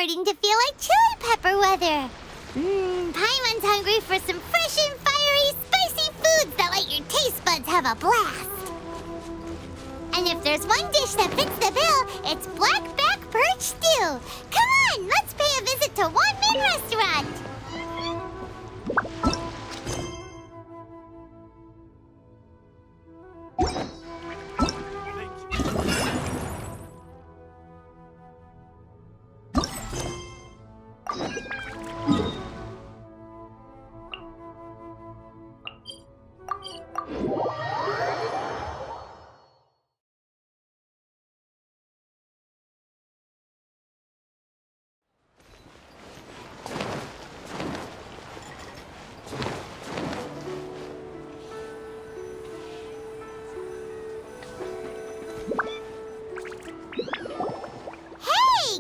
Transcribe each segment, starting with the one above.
starting to feel like chili pepper weather. Paimon's hungry for some fresh and fiery, spicy foods that let your taste buds have a blast. And if there's one dish that fits the bill, it's blackback perch stew. Come on, let's pay a visit to One Min Restaurant.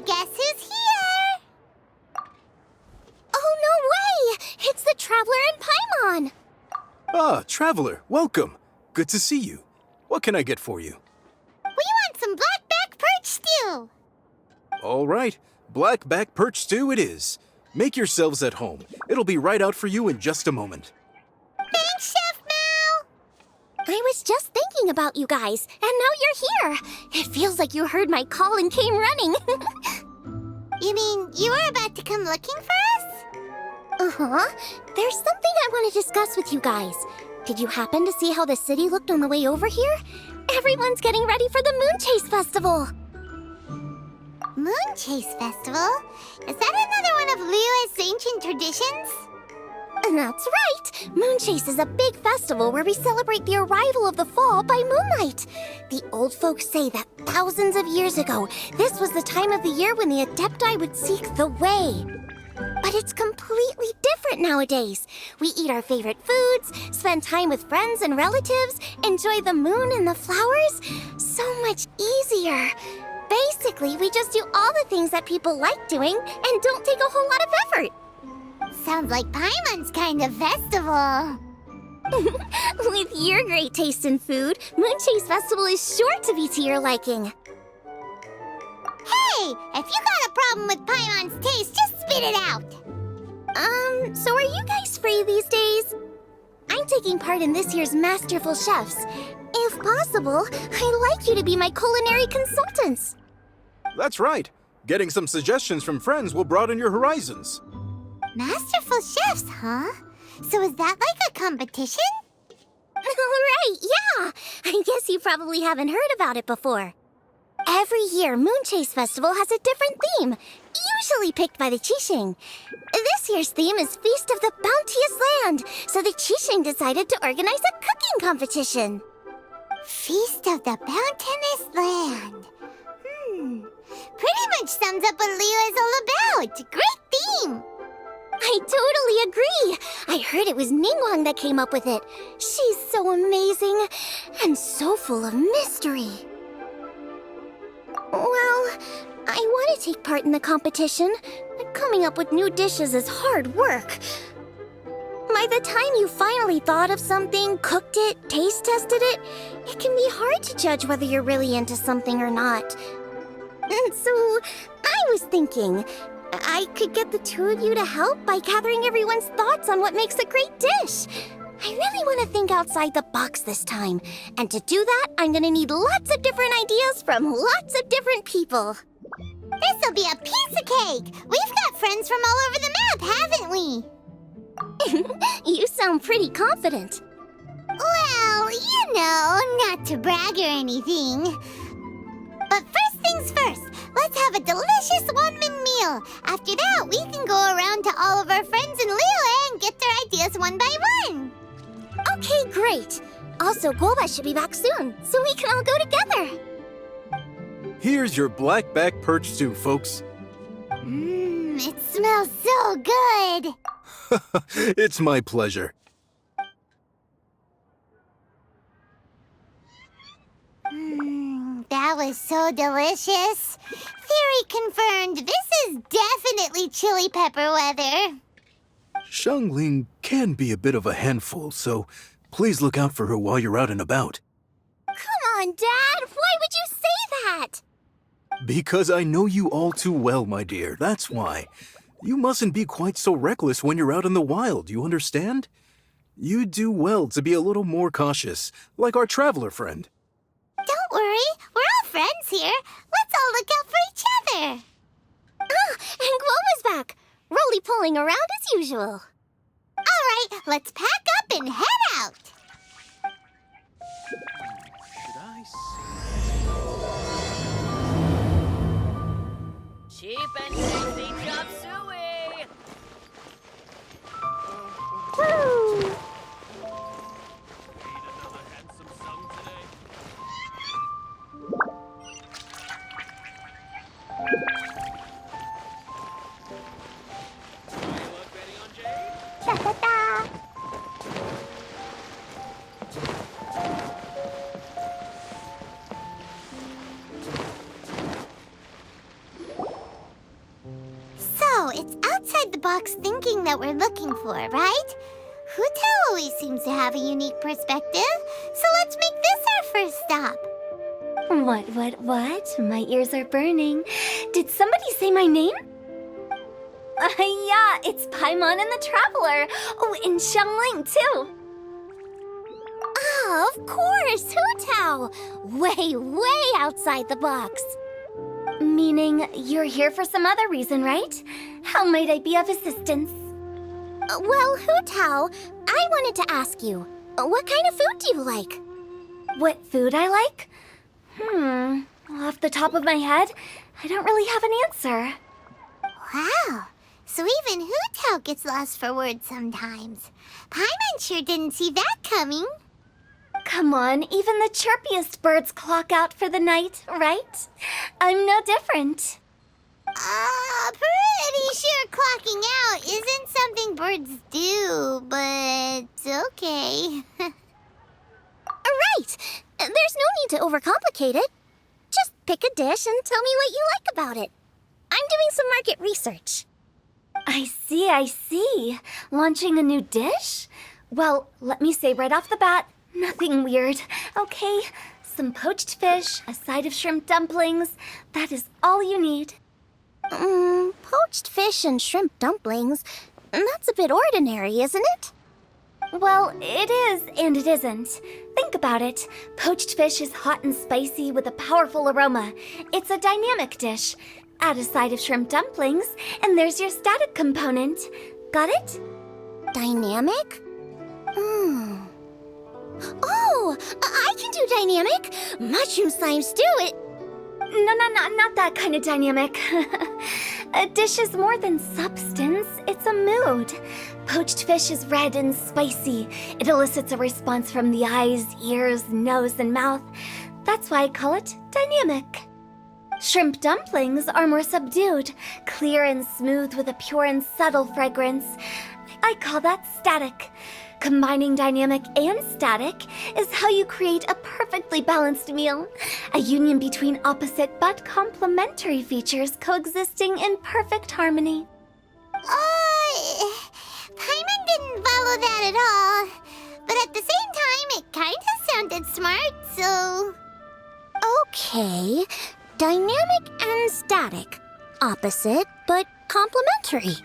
Guess who's here? Oh, no way! It's the Traveler and Paimon! Ah, Traveler, welcome. Good to see you. What can I get for you? We want some blackback perch stew. All right, blackback perch stew it is. Make yourselves at home. It'll be right out for you in just a moment. Thanks, Chef Mao. I was just thinking about you guys, and now you're here. It feels like you heard my call and came running. You mean you were about to come looking for us? Uh-huh. There's something I want to discuss with you guys. Did you happen to see how the city looked on the way over here? Everyone's getting ready for the Moonchase Festival. Moonchase Festival? Is that another one of Liyue's ancient traditions? That's right! Moonchase is a big festival where we celebrate the arrival of the fall by moonlight. The old folks say that thousands of years ago, this was the time of the year when the Adepti would seek the way. But it's completely different nowadays. We eat our favorite foods, spend time with friends and relatives, enjoy the moon and the flowers. So much easier. Basically, we just do all the things that people like doing and don't take a whole lot of effort. Sounds like Paimon's kind of festival. With your great taste in food, Moonchase Festival is sure to be to your liking. Hey, if you got a problem with Paimon's taste, just spit it out. So are you guys free these days? I'm taking part in this year's Masterful Chefs. If possible, I'd like you to be my culinary consultants. That's right. Getting some suggestions from friends will broaden your horizons. Masterful chefs, huh? So is that like a competition? Right, yeah. I guess you probably haven't heard about it before. Every year, Moonchase Festival has a different theme, usually picked by the Qixing. This year's theme is Feast of the Bounteous Land, so the Qixing decided to organize a cooking competition. Feast of the Bounteous Land. Pretty much sums up what Liyue is all about. Great theme. I totally agree. I heard it was Ningguang that came up with it. She's so amazing and so full of mystery. Well, I want to take part in the competition, but coming up with new dishes is hard work. By the time you finally thought of something, cooked it, taste tested it, it can be hard to judge whether you're really into something or not. And so, I was thinking, I could get the two of you to help by gathering everyone's thoughts on what makes a great dish. I really want to think outside the box this time. And to do that, I'm going to need lots of different ideas from lots of different people. This'll be a piece of cake. We've got friends from all over the map, haven't we? You sound pretty confident. Well, you know, not to brag or anything. But first things first, let's have a delicious one-min meal. After that, we can go around to all of our friends in Liyue and get their ideas one by one. Okay, great. Also, Guoba should be back soon, so we can all go together. Here's your blackback perch stew, folks. It smells so good. It's my pleasure. That was so delicious. Theory confirmed. This is definitely chili pepper weather. Xiangling can be a bit of a handful, so please look out for her while you're out and about. Come on, Dad. Why would you say that? Because I know you all too well, my dear, that's why. You mustn't be quite so reckless when you're out in the wild, you understand? You do well to be a little more cautious, like our traveler friend. Don't worry, we're all friends here. Let's all look out for each other. Ah, and Gloma's back, roly-poling around as usual. All right, let's pack up and head out. Should I Cheap and tasty chop suey! Woo! Need another handsome sum today? You look ready on Jade? Ta-ta-ta! So, it's outside the box thinking that we're looking for, right? Hotel always seems to have a unique perspective, so let's make this our first stop. What? My ears are burning. Did somebody say my name? Yeah, it's Paimon and the Traveler. Oh, and Xiangling, too. Oh, of course, Hutao. Way outside the box. Meaning you're here for some other reason, right? How might I be of assistance? Well, Hutao, I wanted to ask you, what kind of food do you like? What food I like? Off the top of my head, I don't really have an answer. Wow, so even Hootao gets lost for words sometimes. Paimon sure didn't see that coming. Come on, even the chirpiest birds clock out for the night, right? I'm no different. Pretty sure clocking out isn't something birds do, but okay. Right! There's no need to overcomplicate it. Just pick a dish and tell me what you like about it. I'm doing some market research. I see. Launching a new dish? Well, let me say right off the bat, nothing weird, okay? Some poached fish, a side of shrimp dumplings. That is all you need. Poached fish and shrimp dumplings? That's a bit ordinary, isn't it? Well, it is and it isn't. Think about it. Poached fish is hot and spicy with a powerful aroma. It's a dynamic dish. Add a side of shrimp dumplings, and there's your static component. Got it? Dynamic? Oh, I can do dynamic. Mushroom slime stew it. No, not that kind of dynamic. A dish is more than substance, it's a mood. Poached fish is red and spicy. It elicits a response from the eyes, ears, nose, and mouth. That's why I call it dynamic. Shrimp dumplings are more subdued, clear and smooth with a pure and subtle fragrance. I call that static. Combining dynamic and static is how you create a perfectly balanced meal. A union between opposite but complementary features coexisting in perfect harmony. Paimon didn't follow that at all. But at the same time, it kinda sounded smart, so... Okay, dynamic and static. Opposite but complementary.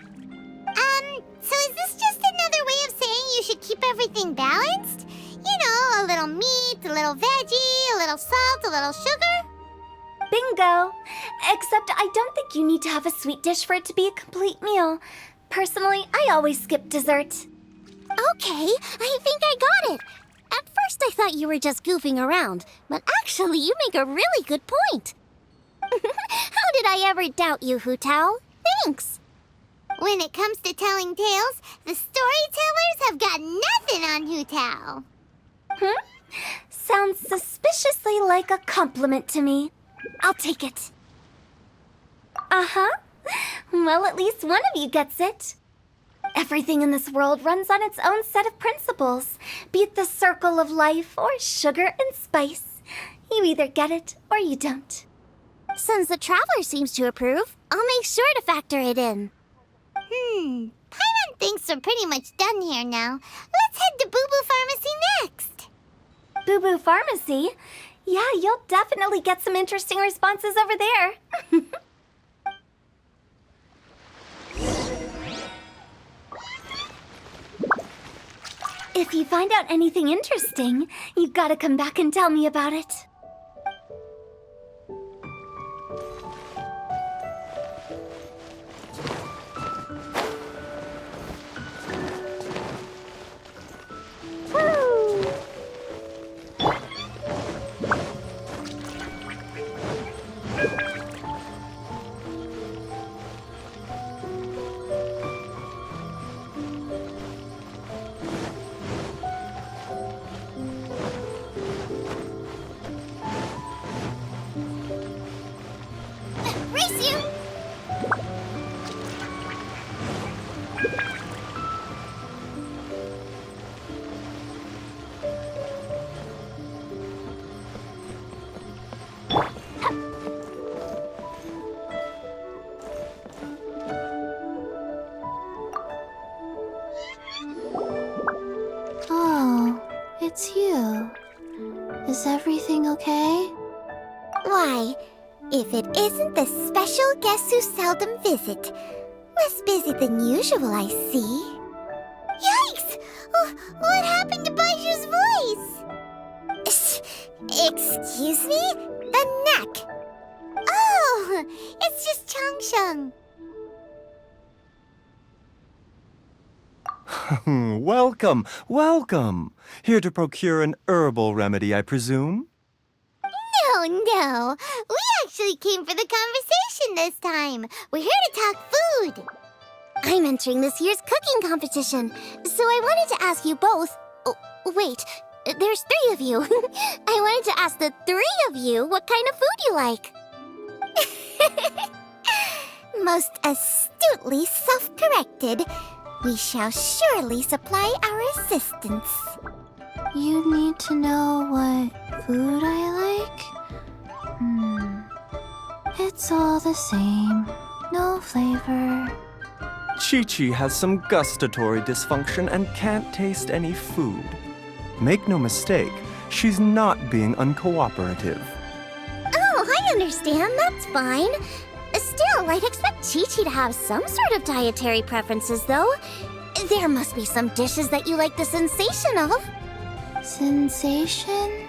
So is this just another way of saying you should keep everything balanced? You know, a little meat, a little veggie, a little salt, a little sugar? Bingo! Except I don't think you need to have a sweet dish for it to be a complete meal. Personally, I always skip dessert. Okay, I think I got it. At first I thought you were just goofing around, but actually you make a really good point. How did I ever doubt you, Hutao? Thanks. When it comes to telling tales, the storytellers have got nothing on Hootao. Sounds suspiciously like a compliment to me. I'll take it. Uh-huh. Well, at least one of you gets it. Everything in this world runs on its own set of principles, be it the circle of life or sugar and spice. You either get it or you don't. Since the Traveler seems to approve, I'll make sure to factor it in. Paimon thinks we're pretty much done here now. Let's head to Boo Boo Pharmacy next. Boo Boo Pharmacy? Yeah, you'll definitely get some interesting responses over there. If you find out anything interesting, you've got to come back and tell me about it. Race you! Oh, it's you. Is everything okay? Why, if it isn't the special guests who seldom visit. Less busy than usual, I see. Yikes! Oh, what happened to Baiju's voice? Excuse me? The neck. Oh, it's just Changsheng. Welcome, welcome. Here to procure an herbal remedy, I presume? No. We actually came for the conversation this time. We're here to talk food. I'm entering this year's cooking competition, so I wanted to ask you both. Oh, wait, there's 3 of you. I wanted to ask the 3 of you what kind of food you like. Most astutely self-corrected. We shall surely supply our assistance. You need to know what food I like? It's all the same. No flavor. Chi-Chi has some gustatory dysfunction and can't taste any food. Make no mistake, she's not being uncooperative. Oh, I understand. That's fine. Still, I'd expect Chi-Chi to have some sort of dietary preferences, though. There must be some dishes that you like the sensation of. Sensation?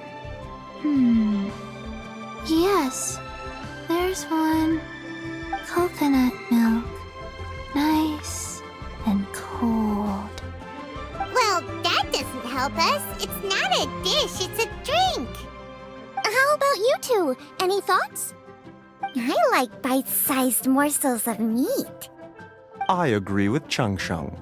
Yes, there's one. Coconut milk. Nice and cold. Well, that doesn't help us. It's not a dish, it's a drink. How about you two? Any thoughts? I like bite-sized morsels of meat. I agree with Changsheng.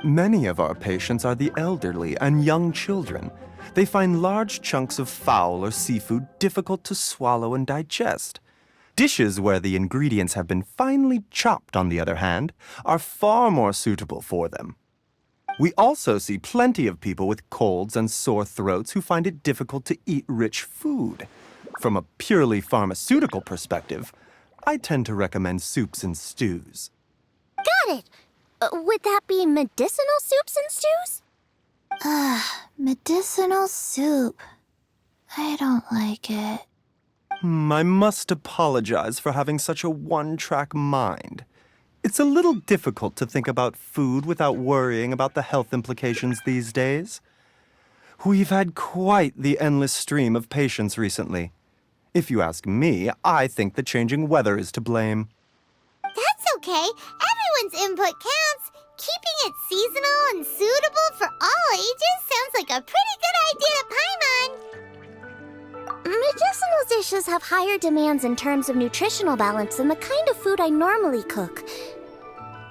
Many of our patients are the elderly and young children. They find large chunks of fowl or seafood difficult to swallow and digest. Dishes where the ingredients have been finely chopped, on the other hand, are far more suitable for them. We also see plenty of people with colds and sore throats who find it difficult to eat rich food. From a purely pharmaceutical perspective, I tend to recommend soups and stews. Got it. Would that be medicinal soups and stews? Medicinal soup. I don't like it. I must apologize for having such a one-track mind. It's a little difficult to think about food without worrying about the health implications these days. We've had quite the endless stream of patients recently. If you ask me, I think the changing weather is to blame. That's okay. Everyone's input counts. Keeping it seasonal and suitable for all ages sounds like a pretty good idea to Paimon. Medicinal dishes have higher demands in terms of nutritional balance than the kind of food I normally cook.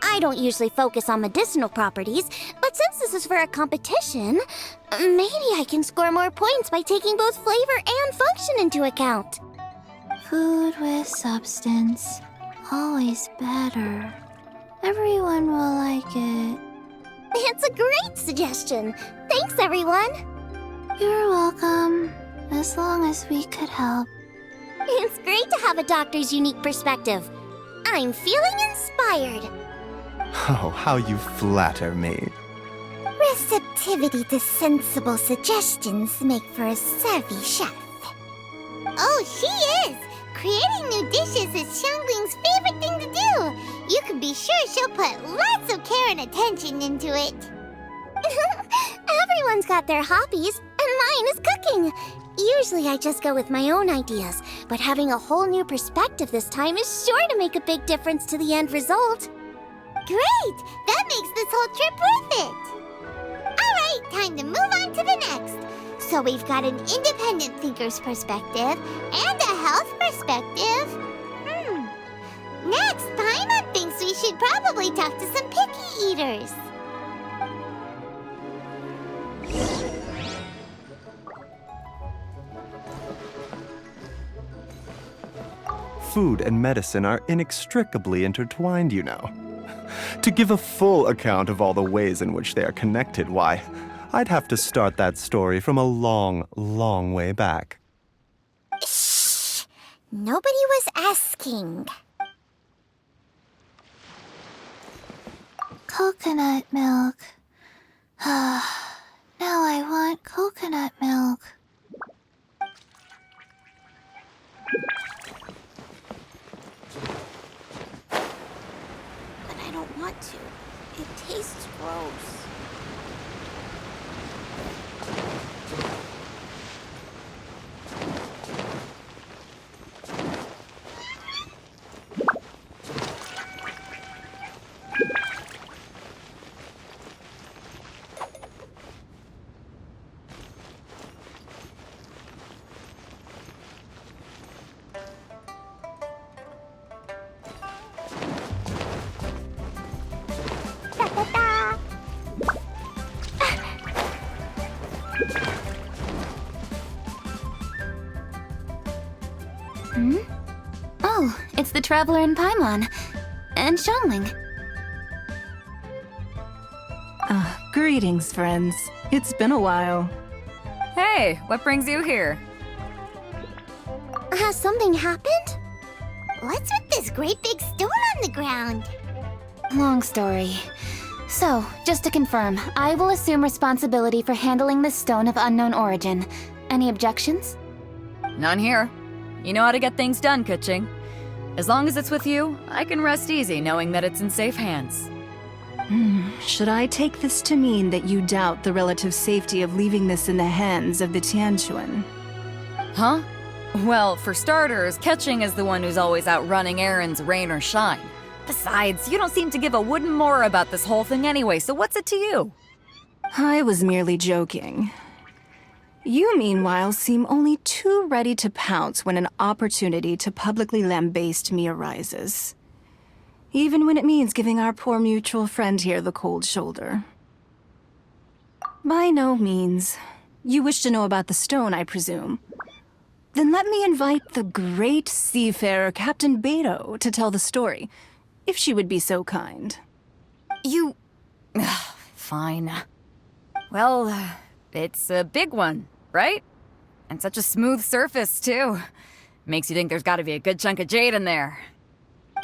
I don't usually focus on medicinal properties, but since this is for a competition, maybe I can score more points by taking both flavor and function into account. Food with substance. Always better. Everyone will like it. It's a great suggestion. Thanks, everyone. You're welcome. As long as we could help. It's great to have a doctor's unique perspective. I'm feeling inspired. Oh, how you flatter me. Receptivity to sensible suggestions make for a savvy chef. Oh, she is! Creating new dishes is Xiangling's favorite thing to do. You can be sure she'll put lots of care and attention into it. Everyone's got their hobbies, and mine is cooking. Usually I just go with my own ideas, but having a whole new perspective this time is sure to make a big difference to the end result. Great! That makes this whole trip worth it. Alright, time to move on to the next. So we've got an independent thinker's perspective and a health perspective. Next, Paimon thinks we should probably talk to some picky eaters. Food and medicine are inextricably intertwined, you know. To give a full account of all the ways in which they are connected, why, I'd have to start that story from a long, long way back. Shh! Nobody was asking. Coconut milk. Now I want coconut milk. But I don't want to. It tastes gross. Oh, it's the Traveler in Paimon. And Xiangling. Greetings, friends. It's been a while. Hey, what brings you here? Has something happened? What's with this great big stone on the ground? Long story. So, just to confirm, I will assume responsibility for handling this stone of unknown origin. Any objections? None here. You know how to get things done, Kuching. As long as it's with you, I can rest easy knowing that it's in safe hands. Should I take this to mean that you doubt the relative safety of leaving this in the hands of the Tianquan? Huh? Well, for starters, Kuching is the one who's always out running errands, rain or shine. Besides, you don't seem to give a wooden more about this whole thing anyway, so what's it to you? I was merely joking. You, meanwhile, seem only too ready to pounce when an opportunity to publicly lambaste me arises. Even when it means giving our poor mutual friend here the cold shoulder. By no means. You wish to know about the stone, I presume. Then let me invite the great seafarer Captain Beto to tell the story, if she would be so kind. You... Fine. Well, it's a big one, right? And such a smooth surface, too. Makes you think there's gotta be a good chunk of jade in there.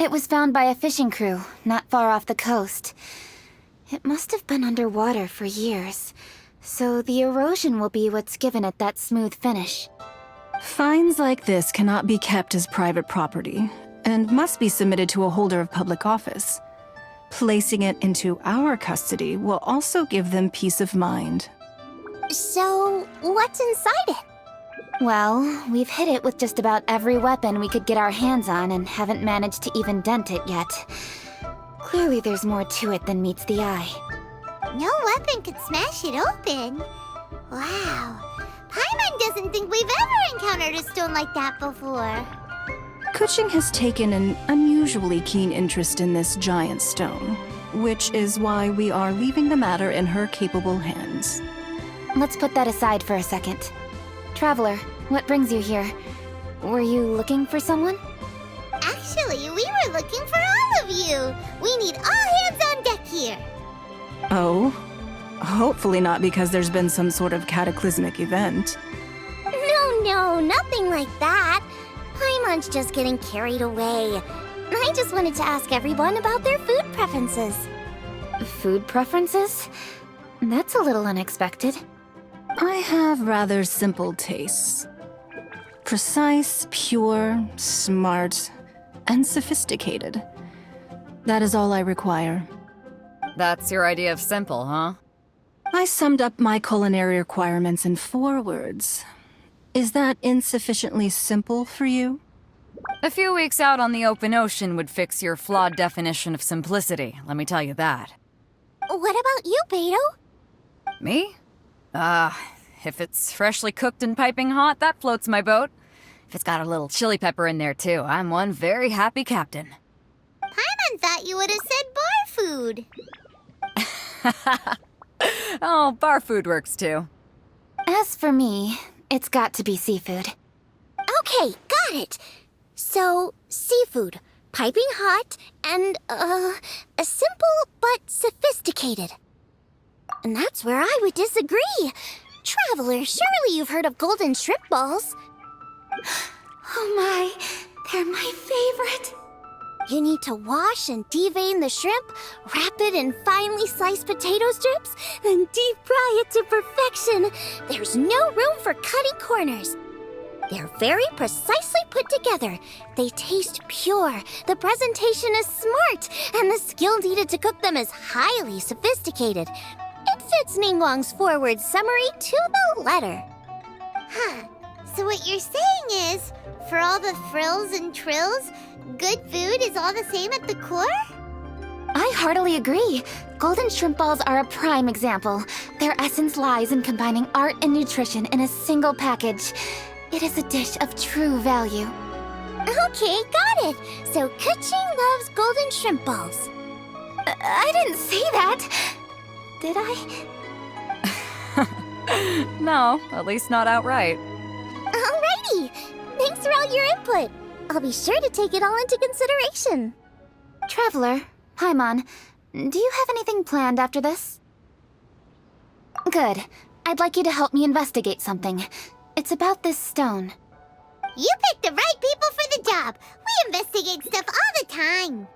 It was found by a fishing crew, not far off the coast. It must have been underwater for years, so the erosion will be what's given it that smooth finish. Finds like this cannot be kept as private property, and must be submitted to a holder of public office. Placing it into our custody will also give them peace of mind. So, what's inside it? Well, we've hit it with just about every weapon we could get our hands on and haven't managed to even dent it yet. Clearly there's more to it than meets the eye. No weapon could smash it open. Wow. Paimon doesn't think we've ever encountered a stone like that before. Kuching has taken an unusually keen interest in this giant stone, which is why we are leaving the matter in her capable hands. Let's put that aside for a second. Traveler, what brings you here? Were you looking for someone? Actually, we were looking for all of you. We need all hands on deck here. Oh? Hopefully not because there's been some sort of cataclysmic event. No, nothing like that. Paimon's just getting carried away. I just wanted to ask everyone about their food preferences. Food preferences? That's a little unexpected. I have rather simple tastes. Precise, pure, smart, and sophisticated. That is all I require. That's your idea of simple, huh? I summed up my culinary requirements in 4 words. Is that insufficiently simple for you? A few weeks out on the open ocean would fix your flawed definition of simplicity, let me tell you that. What about you, Beto? Me? If it's freshly cooked and piping hot, that floats my boat. If it's got a little chili pepper in there, too, I'm one very happy captain. Paimon thought you would have said bar food. Oh, bar food works, too. As for me, it's got to be seafood. Okay, got it. So, seafood, piping hot, and, simple but sophisticated. And that's where I would disagree. Traveler, surely you've heard of golden shrimp balls. Oh my, they're my favorite. You need to wash and devein the shrimp, wrap it in finely sliced potato strips, then deep fry it to perfection. There's no room for cutting corners. They're very precisely put together. They taste pure, the presentation is smart, and the skill needed to cook them is highly sophisticated. It fits Ningguang's forward summary to the letter. Huh. So what you're saying is, for all the frills and trills, good food is all the same at the core? I heartily agree. Golden shrimp balls are a prime example. Their essence lies in combining art and nutrition in a single package. It is a dish of true value. Okay, got it. So Kuching loves golden shrimp balls. I didn't say that. Did I? No, at least not outright. Alrighty. Thanks for all your input. I'll be sure to take it all into consideration. Traveler, Paimon, do you have anything planned after this? Good. I'd like you to help me investigate something. It's about this stone. You picked the right people for the job. We investigate stuff all the time.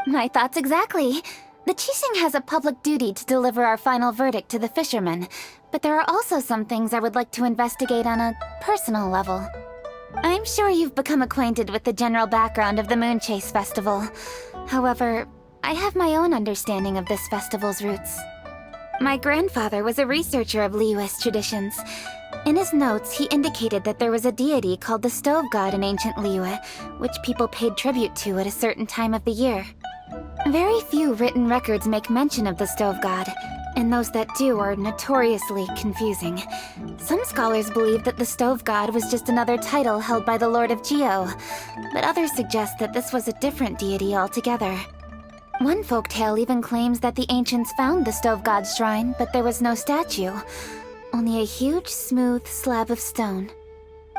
My thoughts exactly. The Qixing has a public duty to deliver our final verdict to the fishermen, but there are also some things I would like to investigate on a personal level. I'm sure you've become acquainted with the general background of the Moonchase festival. However, I have my own understanding of this festival's roots. My grandfather was a researcher of Liyue's traditions. In his notes, he indicated that there was a deity called the Stove God in ancient Liyue, which people paid tribute to at a certain time of the year. Very few written records make mention of the Stove God, and those that do are notoriously confusing. Some scholars believe that the Stove God was just another title held by the Lord of Geo, but others suggest that this was a different deity altogether. One folktale even claims that the ancients found the Stove God's shrine, but there was no statue, only a huge, smooth slab of stone.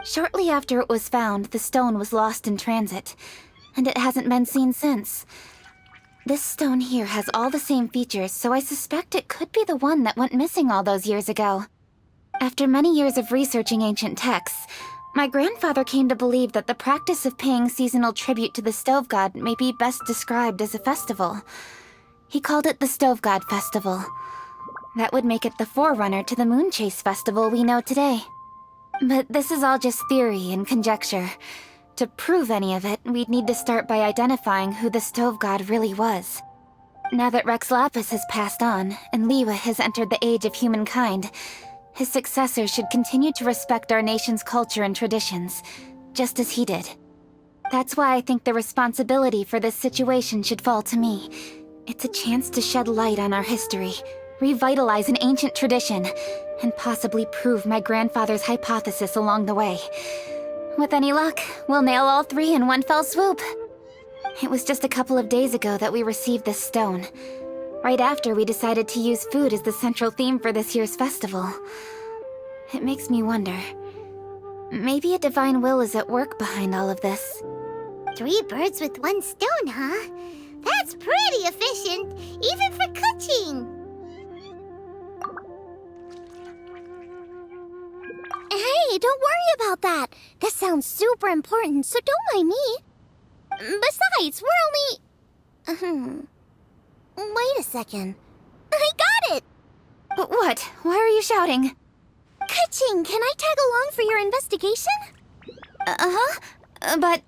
Shortly after it was found, the stone was lost in transit, and it hasn't been seen since. This stone here has all the same features, so I suspect it could be the one that went missing all those years ago. After many years of researching ancient texts, my grandfather came to believe that the practice of paying seasonal tribute to the Stove God may be best described as a festival. He called it the Stove God Festival. That would make it the forerunner to the Moonchase festival we know today. But this is all just theory and conjecture. To prove any of it, we'd need to start by identifying who the Stove God really was. Now that Rex Lapis has passed on, and Liyue has entered the age of humankind, his successors should continue to respect our nation's culture and traditions, just as he did. That's why I think the responsibility for this situation should fall to me. It's a chance to shed light on our history, revitalize an ancient tradition, and possibly prove my grandfather's hypothesis along the way. With any luck, we'll nail all 3 in one fell swoop. It was just a couple of days ago that we received this stone. Right after we decided to use food as the central theme for this year's festival. It makes me wonder. Maybe a divine will is at work behind all of this. 3 birds with 1 stone, huh? That's pretty efficient, even for Kuching. Hey, don't worry about that. This sounds super important, so don't mind me. Besides, we're only... Wait a second. I got it! What? Why are you shouting? Kuching, can I tag along for your investigation? Uh-huh. But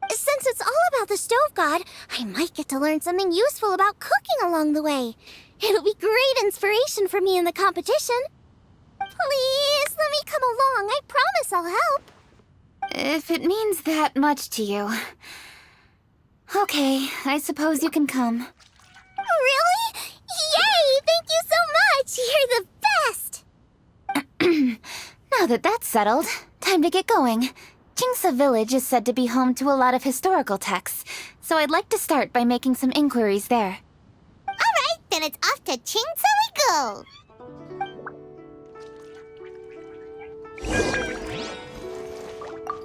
Since it's all about the stove god, I might get to learn something useful about cooking along the way. It'll be great inspiration for me in the competition. Please, let me come along. I promise I'll help. if it means that much to you... Okay, I suppose you can come. Really? Yay! Thank you so much! You're the best! Now that that's settled, time to get going. Jingsa Village is said to be home to a lot of historical texts, so I'd like to start by making some inquiries there. Alright, then it's off to Chingsa we go!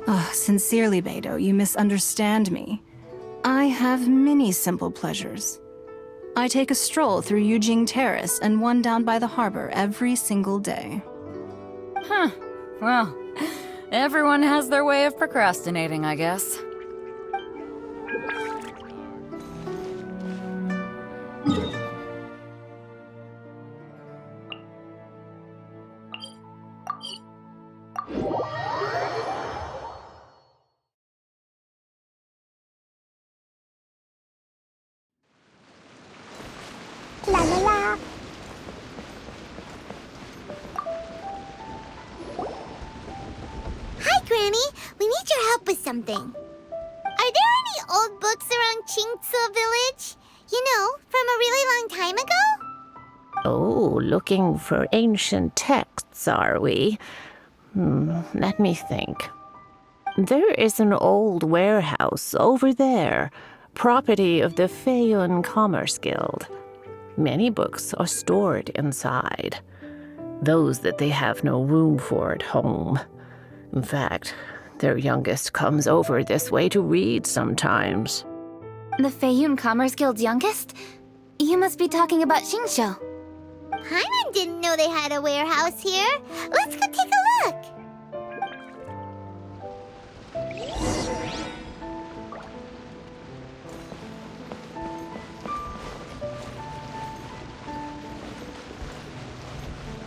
Oh, sincerely, Beidou, you misunderstand me. I have many simple pleasures. I take a stroll through Yujing Terrace and one down by the harbor every single day. Huh. Well, everyone has their way of procrastinating, I guess. La la la. Hi, Granny. We need your help with something. Are there any old books around Chingsa Village? You know, from a really long time ago? Oh, looking for ancient texts, are we? Let me think. There is an old warehouse over there, property of the Feiyun Commerce Guild. Many books are stored inside, those that they have no room for at home. In fact, their youngest comes over this way to read sometimes. The Feiyun Commerce Guild's youngest? You must be talking about Xingqiu. Paimon didn't know they had a warehouse here. Let's go take a look.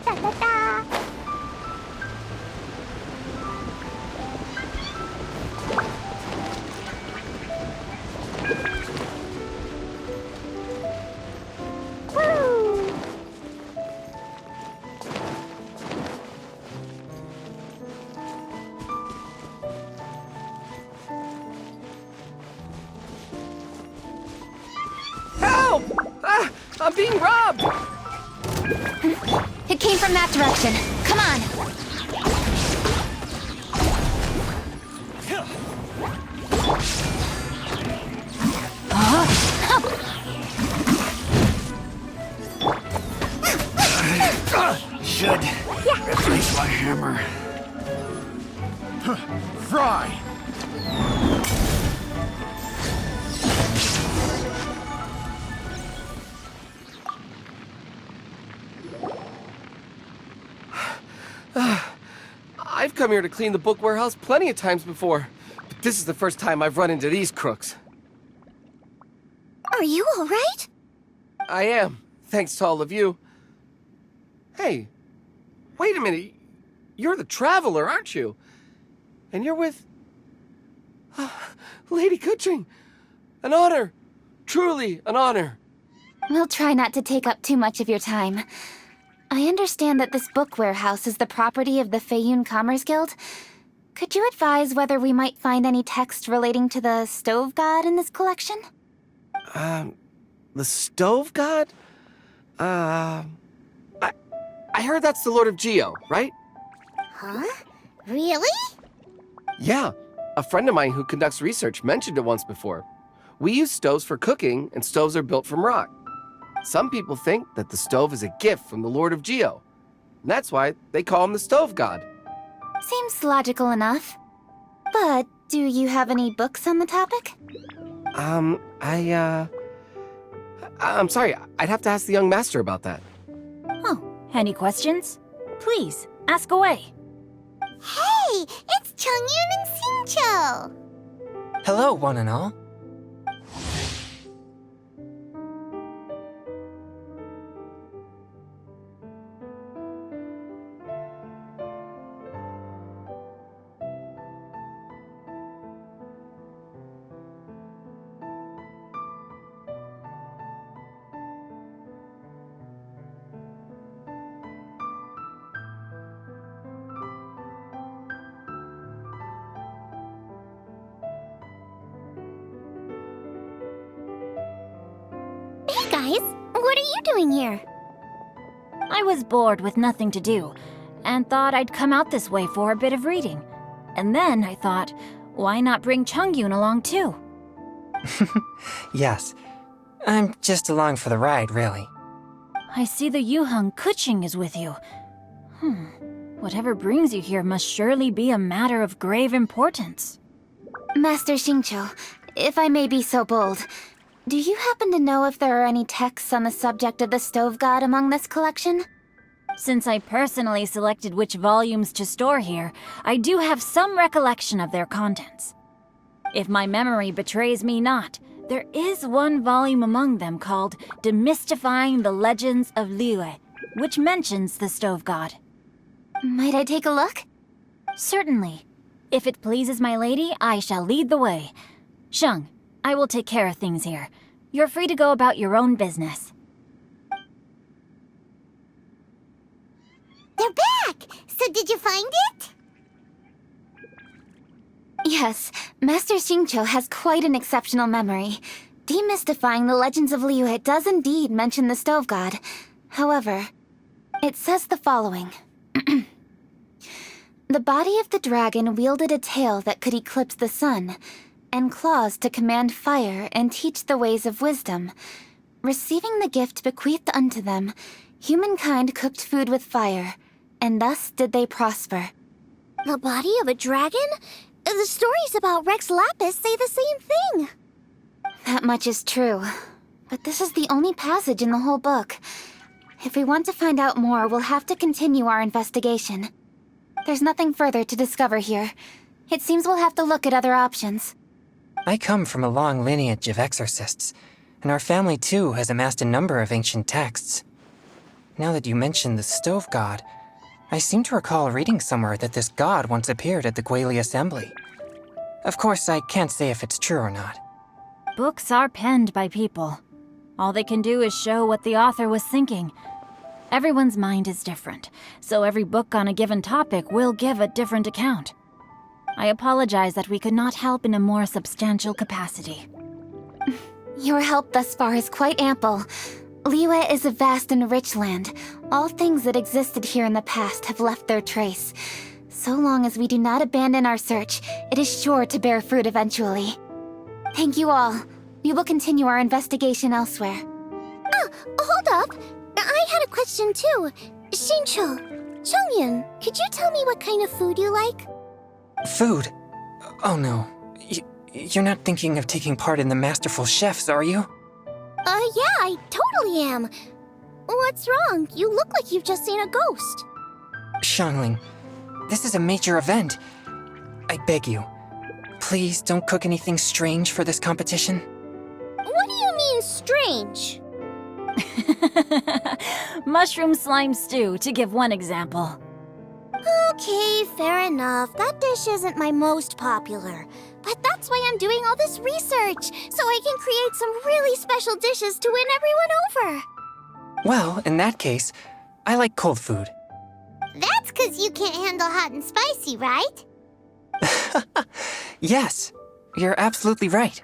Da da da. Woo! Help! Ah, I'm being robbed! It came from that direction. Come on! Should replace my hammer. Fry! I've come here to clean the book warehouse plenty of times before, but this is the first time I've run into these crooks. Are you all right? I am, thanks to all of you. Hey, wait a minute. You're the traveler, aren't you? And you're with... Lady Kuching. An honor. Truly an honor. We'll try not to take up too much of your time. I understand that this book warehouse is the property of the Feiyun Commerce Guild. Could you advise whether we might find any text relating to the stove god in this collection? The stove god? I heard that's the Lord of Geo, right? Huh? Really? Yeah, a friend of mine who conducts research mentioned it once before. We use stoves for cooking, and stoves are built from rock. Some people think that the stove is a gift from the Lord of Geo. And that's why they call him the stove god. Seems logical enough. But do you have any books on the topic? I'm sorry, I'd have to ask the young master about that. Oh, any questions? Please, ask away. Hey, it's Chongyun and Xingqiu. Hello, one and all. guys. What are you doing here? I was bored with nothing to do, and thought I'd come out this way for a bit of reading. And then I thought, why not bring Chungyun along too? Yes. I'm just along for the ride, really. I see the Yuheng Kuching is with you. Whatever brings you here must surely be a matter of grave importance. Master Xingqiu, if I may be so bold, do you happen to know if there are any texts on the subject of the Stove God among this collection? Since I personally selected which volumes to store here, I do have some recollection of their contents. If my memory betrays me not, there is one volume among them called Demystifying the Legends of Liyue, which mentions the Stove God. Might I take a look? Certainly. If it pleases my lady, I shall lead the way. Sheng, I will take care of things here. You're free to go about your own business. They're back! So did you find it? Yes, Master Xingqiu has quite an exceptional memory. Demystifying the Legends of Liyue does indeed mention the Stove God. However, it says the following. The body of the dragon wielded a tail that could eclipse the sun, and claws to command fire and teach the ways of wisdom. Receiving the gift bequeathed unto them, humankind cooked food with fire, and thus did they prosper. The body of a dragon? The stories about Rex Lapis say the same thing. That much is true, but this is the only passage in the whole book. If we want to find out more, we'll have to continue our investigation. There's nothing further to discover here. It seems we'll have to look at other options. I come from a long lineage of exorcists, and our family too has amassed a number of ancient texts. Now that you mention the Stove God, I seem to recall reading somewhere that this god once appeared at the Guili Assembly. Of course, I can't say if it's true or not. Books are penned by people. All they can do is show what the author was thinking. Everyone's mind is different, so every book on a given topic will give a different account. I apologize that we could not help in a more substantial capacity. Your help thus far is quite ample. Liyue is a vast and rich land. All things that existed here in the past have left their trace. So long as we do not abandon our search, it is sure to bear fruit eventually. Thank you all. We will continue our investigation elsewhere. Ah, hold up. I had a question too. Xingqiu, Chongyun, could you tell me what kind of food you like? Food? Oh no. You're not thinking of taking part in the Masterful Chefs, are you? Yeah, I totally am. What's wrong? You look like you've just seen a ghost. Xiangling, this is a major event. I beg you, please don't cook anything strange for this competition. What do you mean, strange? Mushroom slime stew, to give one example. Okay, fair enough. That dish isn't my most popular. But that's why I'm doing all this research, so I can create some really special dishes to win everyone over. Well, in that case, I like cold food. That's because you can't handle hot and spicy, right? Yes, you're absolutely right.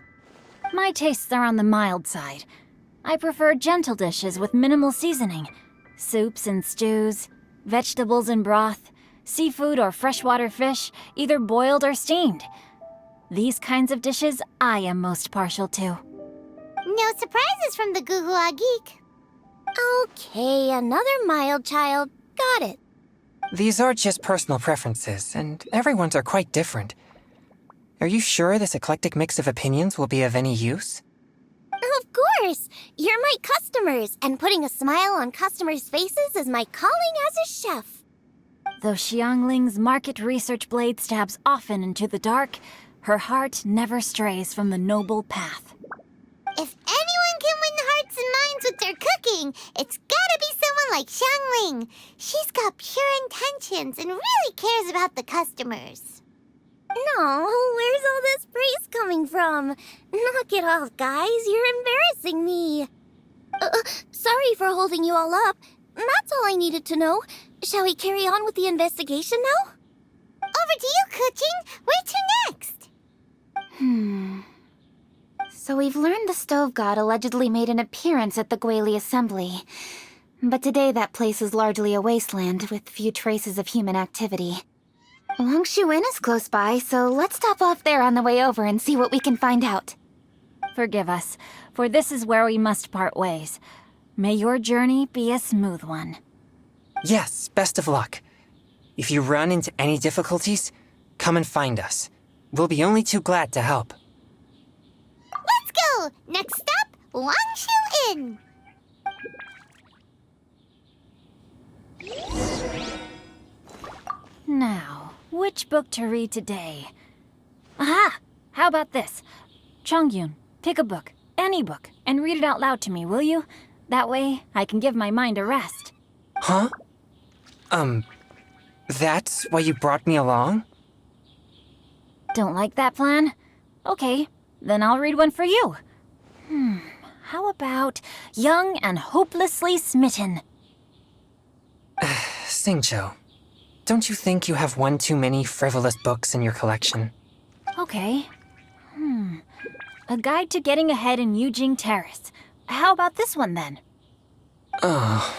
My tastes are on the mild side. I prefer gentle dishes with minimal seasoning. Soups and stews, vegetables and broth, seafood or freshwater fish, either boiled or steamed. These kinds of dishes I am most partial to. No surprises from the Gugua Geek. Okay, another mild child. Got it. These are just personal preferences, and everyone's are quite different. Are you sure this eclectic mix of opinions will be of any use? Of course! You're my customers, and putting a smile on customers' faces is my calling as a chef. Though Xiangling's market research blade stabs often into the dark, her heart never strays from the noble path. If anyone can win the hearts and minds with their cooking, it's gotta be someone like Xiangling. She's got pure intentions and really cares about the customers. No, where's all this praise coming from? Knock it off, guys. You're embarrassing me. Sorry for holding you all up. That's all I needed to know. Shall we carry on with the investigation now? Over to you, Kuching. Where to next? So we've learned the Stove God allegedly made an appearance at the Guili Assembly. But today that place is largely a wasteland with few traces of human activity. Wangshu Inn is close by, so let's stop off there on the way over and see what we can find out. Forgive us, for this is where we must part ways. May your journey be a smooth one. Yes, best of luck. If you run into any difficulties, come and find us. We'll be only too glad to help. Let's go! Next stop, Wangshu Inn! Now, which book to read today? Aha! How about this? Chongyun, pick a book, any book, and read it out loud to me, will you? That way, I can give my mind a rest. Huh? That's why you brought me along? Don't like that plan? Okay, then I'll read one for you. How about Young and Hopelessly Smitten? Xingqiu, don't you think you have one too many frivolous books in your collection? Okay. A Guide to Getting Ahead in Yujing Terrace. How about this one then? Oh,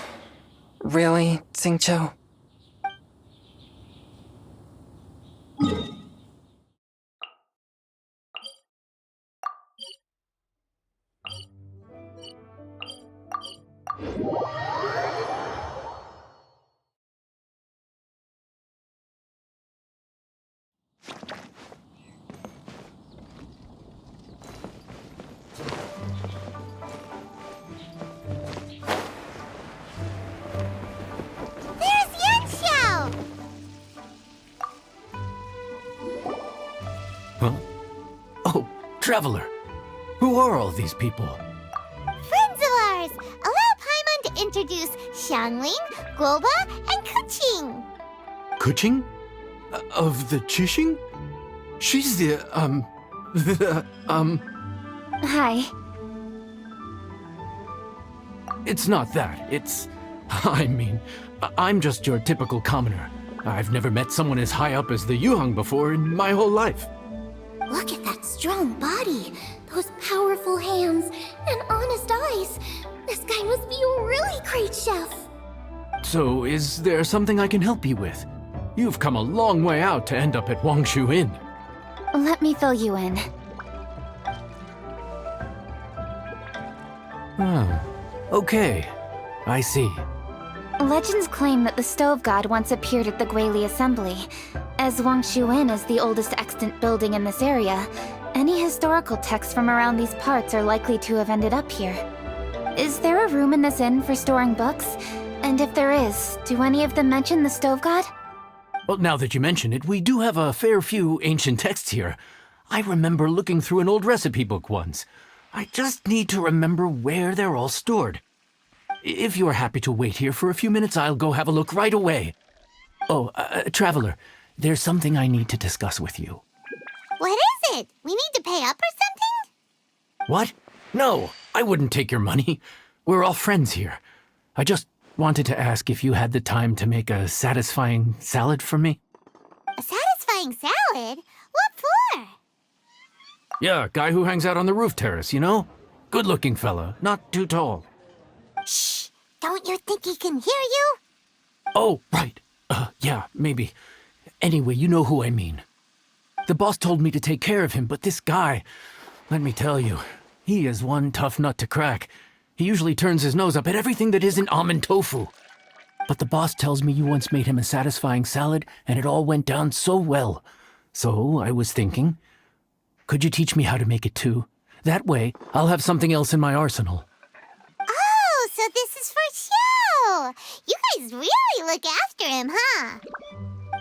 really, Xingqiu? Huh? Oh, Traveler. Who are all these people? Friends of ours! Allow Paimon to introduce Xiangling, Guoba, and Kuqing. Kuqing? Of the Qixing? She's Hi. It's not that. I'm just your typical commoner. I've never met someone as high up as the Yuheng before in my whole life. Look at that strong body, those powerful hands, and honest eyes. This guy must be a really great chef. So, is there something I can help you with? You've come a long way out to end up at Wangshu Inn. Let me fill you in. Oh, okay. I see. Legends claim that the Stove God once appeared at the Guili Assembly. As Wangshu Inn is the oldest extant building in this area, any historical texts from around these parts are likely to have ended up here. Is there a room in this inn for storing books? And if there is, do any of them mention the Stove God? Well, now that you mention it, we do have a fair few ancient texts here. I remember looking through an old recipe book once. I just need to remember where they're all stored. If you are happy to wait here for a few minutes, I'll go have a look right away. Oh, Traveler, there's something I need to discuss with you. What is it? We need to pay up or something? What? No, I wouldn't take your money. We're all friends here. I just wanted to ask if you had the time to make a satisfying salad for me. A satisfying salad? What for? Yeah, guy who hangs out on the roof terrace, you know? Good-looking fella, not too tall. Shh! Don't you think he can hear you? Oh, right. Yeah, maybe. Anyway, you know who I mean. The boss told me to take care of him, but this guy, let me tell you, he is one tough nut to crack. He usually turns his nose up at everything that isn't almond tofu. But the boss tells me you once made him a satisfying salad, and it all went down so well. So I was thinking, could you teach me how to make it too? That way, I'll have something else in my arsenal. Oh, so this is for show! You guys really look after him, huh?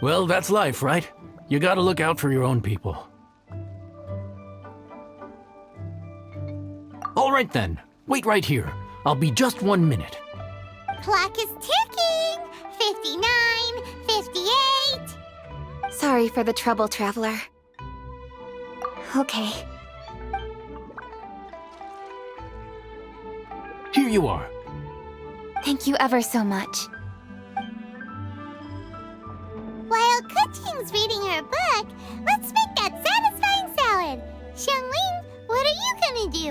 Well, that's life, right? You gotta look out for your own people. All right then, wait right here. I'll be just 1 minute. Clock is ticking! 59, 58... Sorry for the trouble, Traveler. Okay. Here you are. Thank you ever so much. While Kuqing's reading her book, let's make that satisfying salad. Xiangling, what are you gonna do?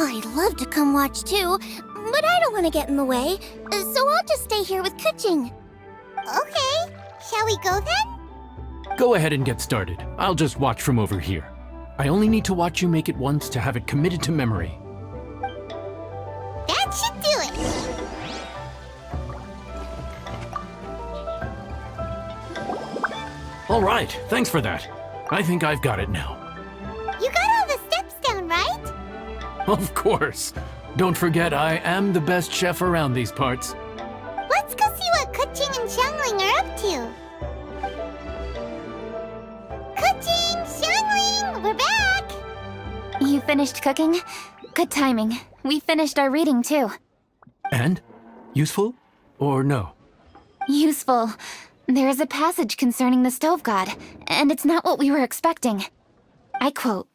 I'd love to come watch too, but I don't want to get in the way, so I'll just stay here with Kuching. Okay, shall we go then? Go ahead and get started. I'll just watch from over here. I only need to watch you make it once to have it committed to memory. That should do it. All right, thanks for that. I think I've got it now. You got all the steps down, right? Of course. Don't forget, I am the best chef around these parts. Let's go see what Kuching and Xiangling are up to. Kuching, Xiangling, we're back! You finished cooking? Good timing. We finished our reading too. And? Useful? Or no? Useful. There is a passage concerning the stove god, and it's not what we were expecting. I quote,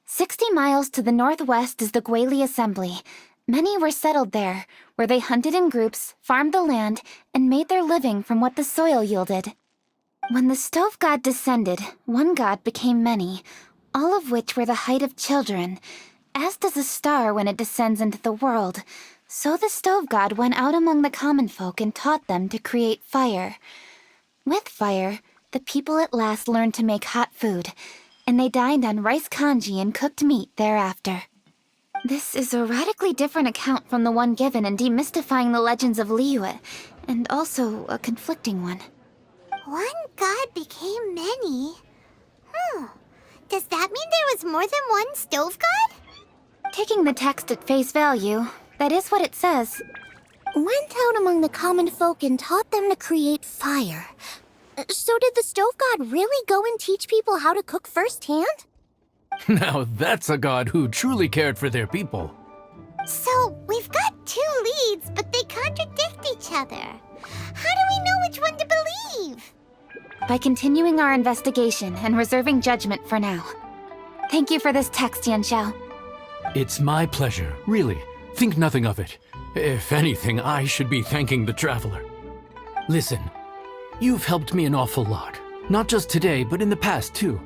60 miles to the northwest is the Guili Assembly. Many were settled there, where they hunted in groups, farmed the land, and made their living from what the soil yielded. When the stove god descended, one god became many, all of which were the height of children. As does a star when it descends into the world, so the stove god went out among the common folk and taught them to create fire. With fire, the people at last learned to make hot food, and they dined on rice congee and cooked meat thereafter. This is a radically different account from the one given in Demystifying the Legends of Liyue, and also a conflicting one. One god became many. Does that mean there was more than one stove god? Taking the text at face value, that is what it says. Went out among the common folk and taught them to create fire. So did the stove god really go and teach people how to cook firsthand? Now that's a god who truly cared for their people. So, we've got two leads, but they contradict each other. How do we know which one to believe? By continuing our investigation and reserving judgment for now. Thank you for this text, Yanxiao. It's my pleasure, really. Think nothing of it. If anything, I should be thanking the traveler. Listen, you've helped me an awful lot. Not just today, but in the past, too.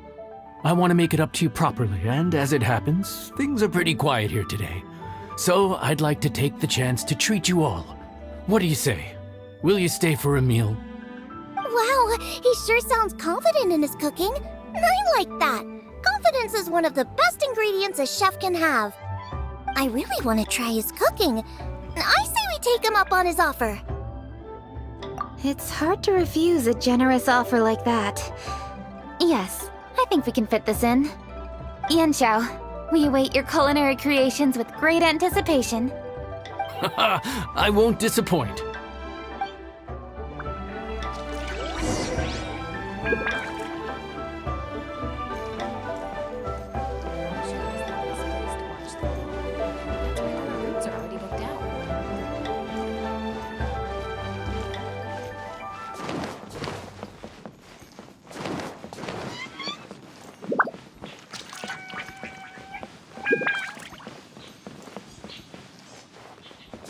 I want to make it up to you properly, and as it happens, things are pretty quiet here today. So I'd like to take the chance to treat you all. What do you say? Will you stay for a meal? Wow, he sure sounds confident in his cooking. I like that. Confidence is one of the best ingredients a chef can have. I really want to try his cooking. I say we take him up on his offer. It's hard to refuse a generous offer like that. Yes, I think we can fit this in. Yanxiao, we await your culinary creations with great anticipation. I won't disappoint.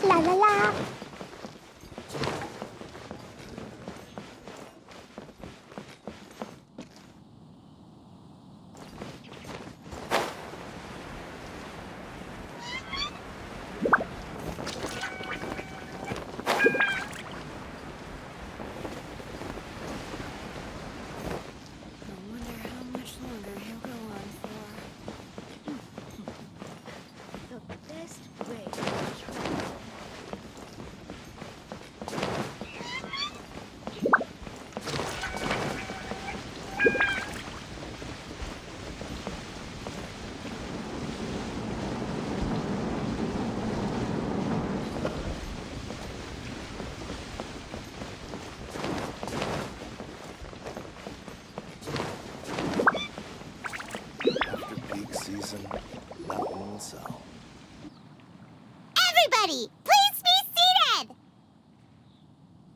La la la. Everybody, please be seated!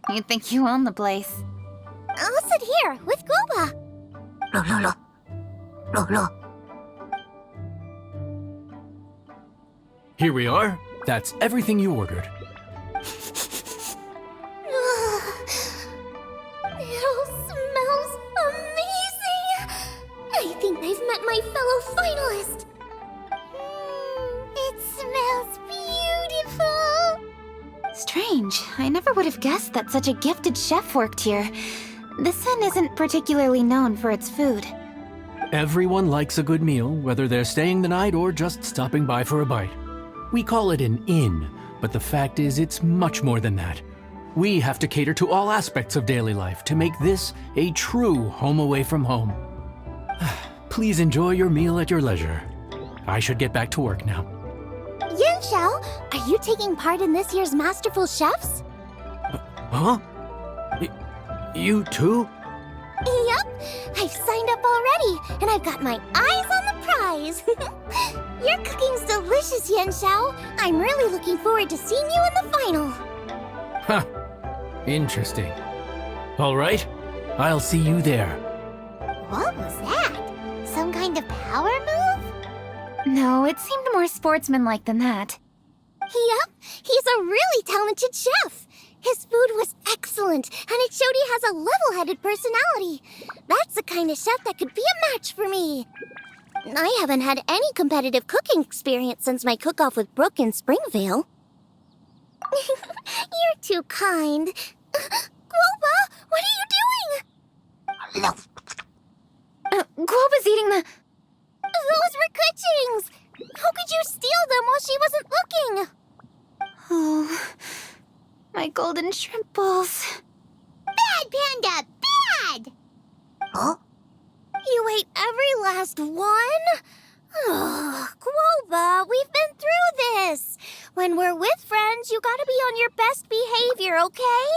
You think you own the place. I'll sit here with Guoba. Lo lo lo. Lo lo. Here we are. That's everything you ordered. It all smells amazing. I think I've met my fellow finalist. strange. I never would have guessed that such a gifted chef worked here. This inn isn't particularly known for its food. Everyone likes a good meal, whether they're staying the night or just stopping by for a bite. We call it an inn, but the fact is it's much more than that. We have to cater to all aspects of daily life to make this a true home away from home. Please enjoy your meal at your leisure. I should get back to work now. Yanxiao, are you taking part in this year's Masterful Chefs? Huh? You too? Yup, I've signed up already, and I've got my eyes on the prize. Your cooking's delicious, Yanxiao. I'm really looking forward to seeing you in the final. Huh. Interesting. All right, I'll see you there. What was that? Some kind of power move? No, it seemed more sportsmanlike than that. Yup, he's a really talented chef. His food was excellent, and it showed he has a level-headed personality. That's the kind of chef that could be a match for me. I haven't had any competitive cooking experience since my cook-off with Brooke in Springvale. You're too kind. Guoba, what are you doing? Guoba's eating the... Those were Kuching's! How could you steal them while she wasn't looking? Oh, my golden shrimp balls. Bad, Panda! Bad! Huh? You ate every last one? Oh, Guoba, we've been through this. When we're with friends, you gotta be on your best behavior, okay?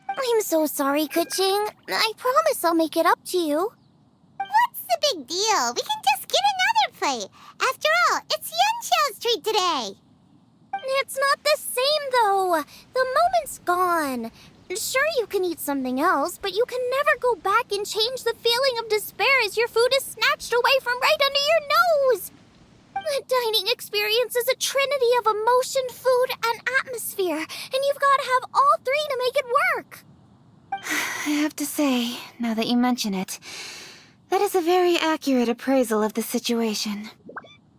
I'm so sorry, Kuching. I promise I'll make it up to you. What's the big deal? We can just get another plate. After all, it's Yunxiao's treat today. It's not the same, though. The moment's gone. Sure, you can eat something else, but you can never go back and change the feeling of despair as your food is snatched away from right under your nose. The dining experience is a trinity of emotion, food, and atmosphere, and you've got to have all three to make it work. I have to say, now that you mention it, that is a very accurate appraisal of the situation.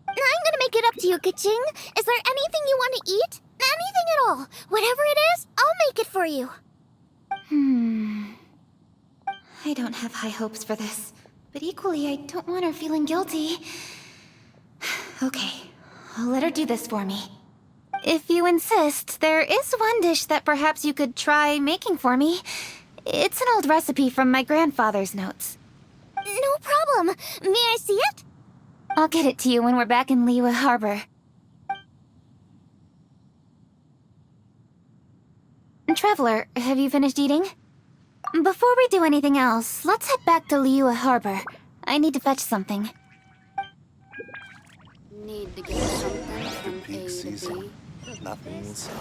I'm gonna make it up to you, Kuching. Is there anything you want to eat? Anything at all. Whatever it is, I'll make it for you. I don't have high hopes for this, but equally I don't want her feeling guilty. Okay, I'll let her do this for me. If you insist, there is one dish that perhaps you could try making for me. It's an old recipe from my grandfather's notes. No problem. May I see it? I'll get it to you when we're back in Liyue Harbor. Traveler, have you finished eating? Before we do anything else, let's head back to Liyue Harbor. I need to fetch something. Need to get something from A to B. Nothing so.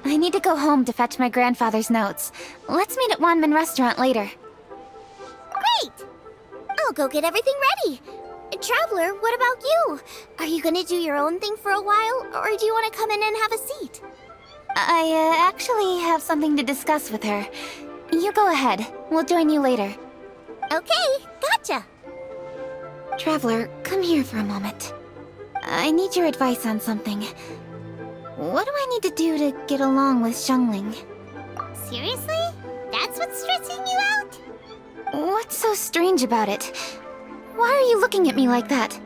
I need to go home to fetch my grandfather's notes. Let's meet at Wanmin Restaurant later. Great! I'll go get everything ready. Traveler, what about you? Are you gonna do your own thing for a while, or do you want to come in and have a seat? I actually have something to discuss with her. You go ahead. We'll join you later. Okay, gotcha. Traveler, come here for a moment. I need your advice on something. What do I need to do to get along with Xiangling? Seriously? That's what's stressing you out? What's so strange about it? Why are you looking at me like that?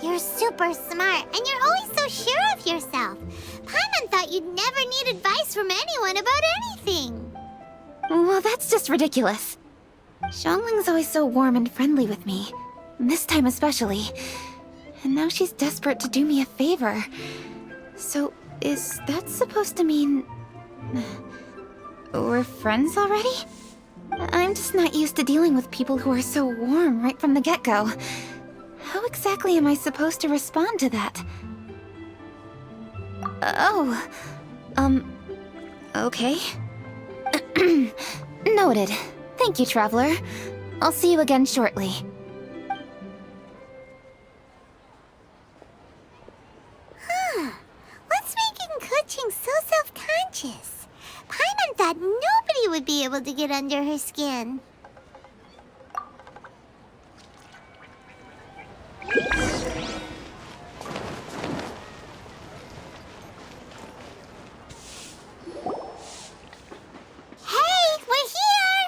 You're super smart, and you're always so sure of yourself. Paimon thought you'd never need advice from anyone about anything. Well, that's just ridiculous. Xiangling's always so warm and friendly with me. This time especially. And now she's desperate to do me a favor. So, is that supposed to mean... we're friends already? I'm just not used to dealing with people who are so warm right from the get-go. How exactly am I supposed to respond to that? Okay. Noted. Thank you, Traveler. I'll see you again shortly. What's making Kuching so self-conscious? Paimon thought nobody would be able to get under her skin. Hey, we're here!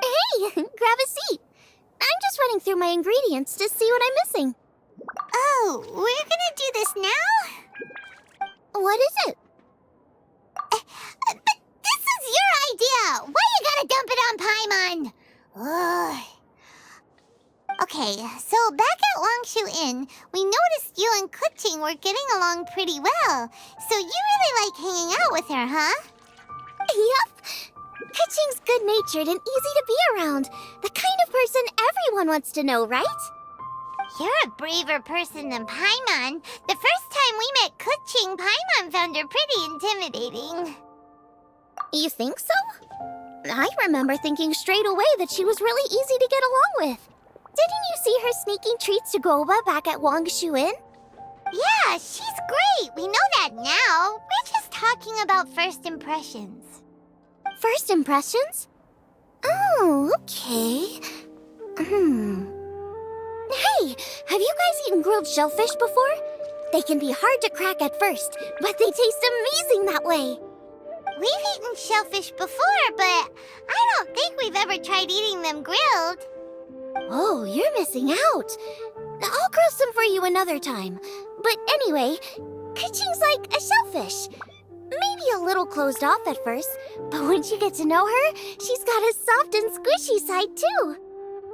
Hey, grab a seat. I'm just running through my ingredients to see what I'm missing. Oh, we're gonna do this now? What is it? But this is your idea! Why you gotta dump it on Paimon? Ugh. Okay, so back at Longshu Inn, we noticed you and Kuching were getting along pretty well. So you really like hanging out with her, huh? Yup. Kuching's good-natured and easy to be around. The kind of person everyone wants to know, right? You're a braver person than Paimon. The first time we met Kuching, Paimon found her pretty intimidating. You think so? I remember thinking straight away that she was really easy to get along with. Didn't you see her sneaking treats to Goba back at Wangshu Inn? Yeah, she's great. We know that now. We're just talking about first impressions. First impressions? Oh, okay. Hey, have you guys eaten grilled shellfish before? They can be hard to crack at first, but they taste amazing that way. We've eaten shellfish before, but I don't think we've ever tried eating them grilled. Oh, you're missing out. I'll grill some for you another time. But anyway, Kuching's like a shellfish. Maybe a little closed off at first, but once you get to know her, she's got a soft and squishy side too.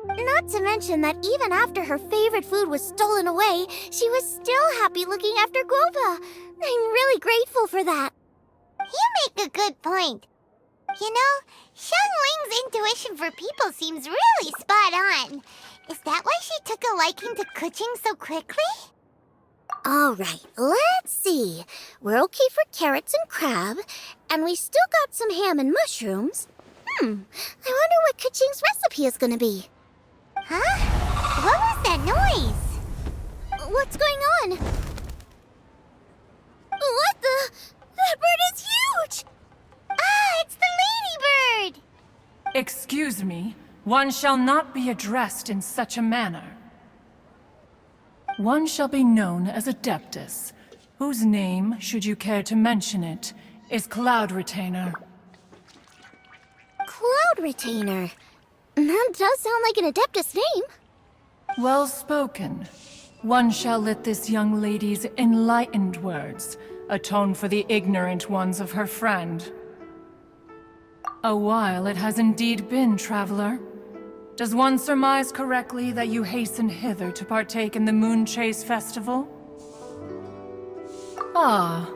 Not to mention that even after her favorite food was stolen away, she was still happy looking after Guoba. I'm really grateful for that. You make a good point. You know, Xiangling's intuition for people seems really spot on. Is that why she took a liking to Kuching so quickly? All right, let's see. We're okay for carrots and crab, and we still got some ham and mushrooms. I wonder what Kuching's recipe is gonna be. Huh? What was that noise? What's going on? What the? That bird is huge! Ah, it's the ladybird! Excuse me, one shall not be addressed in such a manner. One shall be known as Adeptus, whose name, should you care to mention it, is Cloud Retainer. Cloud Retainer. That does sound like an Adeptus name. Well spoken. One shall let this young lady's enlightened words atone for the ignorant ones of her friend. A while it has indeed been, traveler. Does one surmise correctly that you hasten hither to partake in the Moonchase festival? Ah,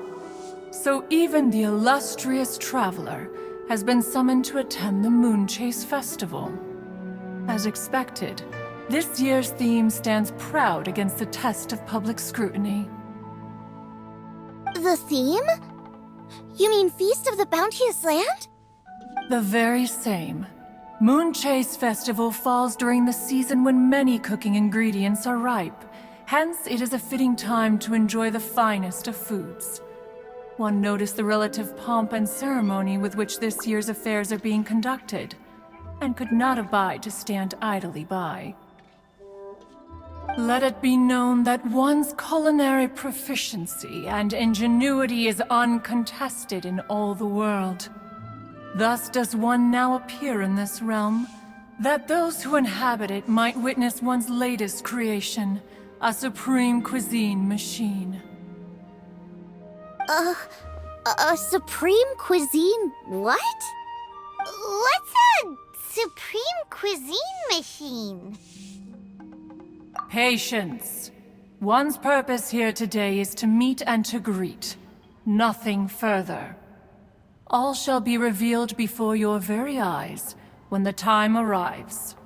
so even the illustrious traveler has been summoned to attend the Moonchase festival. As expected, this year's theme stands proud against the test of public scrutiny. The theme? You mean Feast of the Bounteous Land? The very same. Moonchase Festival falls during the season when many cooking ingredients are ripe. Hence, it is a fitting time to enjoy the finest of foods. One noticed the relative pomp and ceremony with which this year's affairs are being conducted, and could not abide to stand idly by. Let it be known that one's culinary proficiency and ingenuity is uncontested in all the world. Thus does one now appear in this realm, that those who inhabit it might witness one's latest creation, a supreme cuisine machine. A supreme cuisine what? What's a supreme cuisine machine? Patience. One's purpose here today is to meet and to greet. Nothing further. All shall be revealed before your very eyes when the time arrives.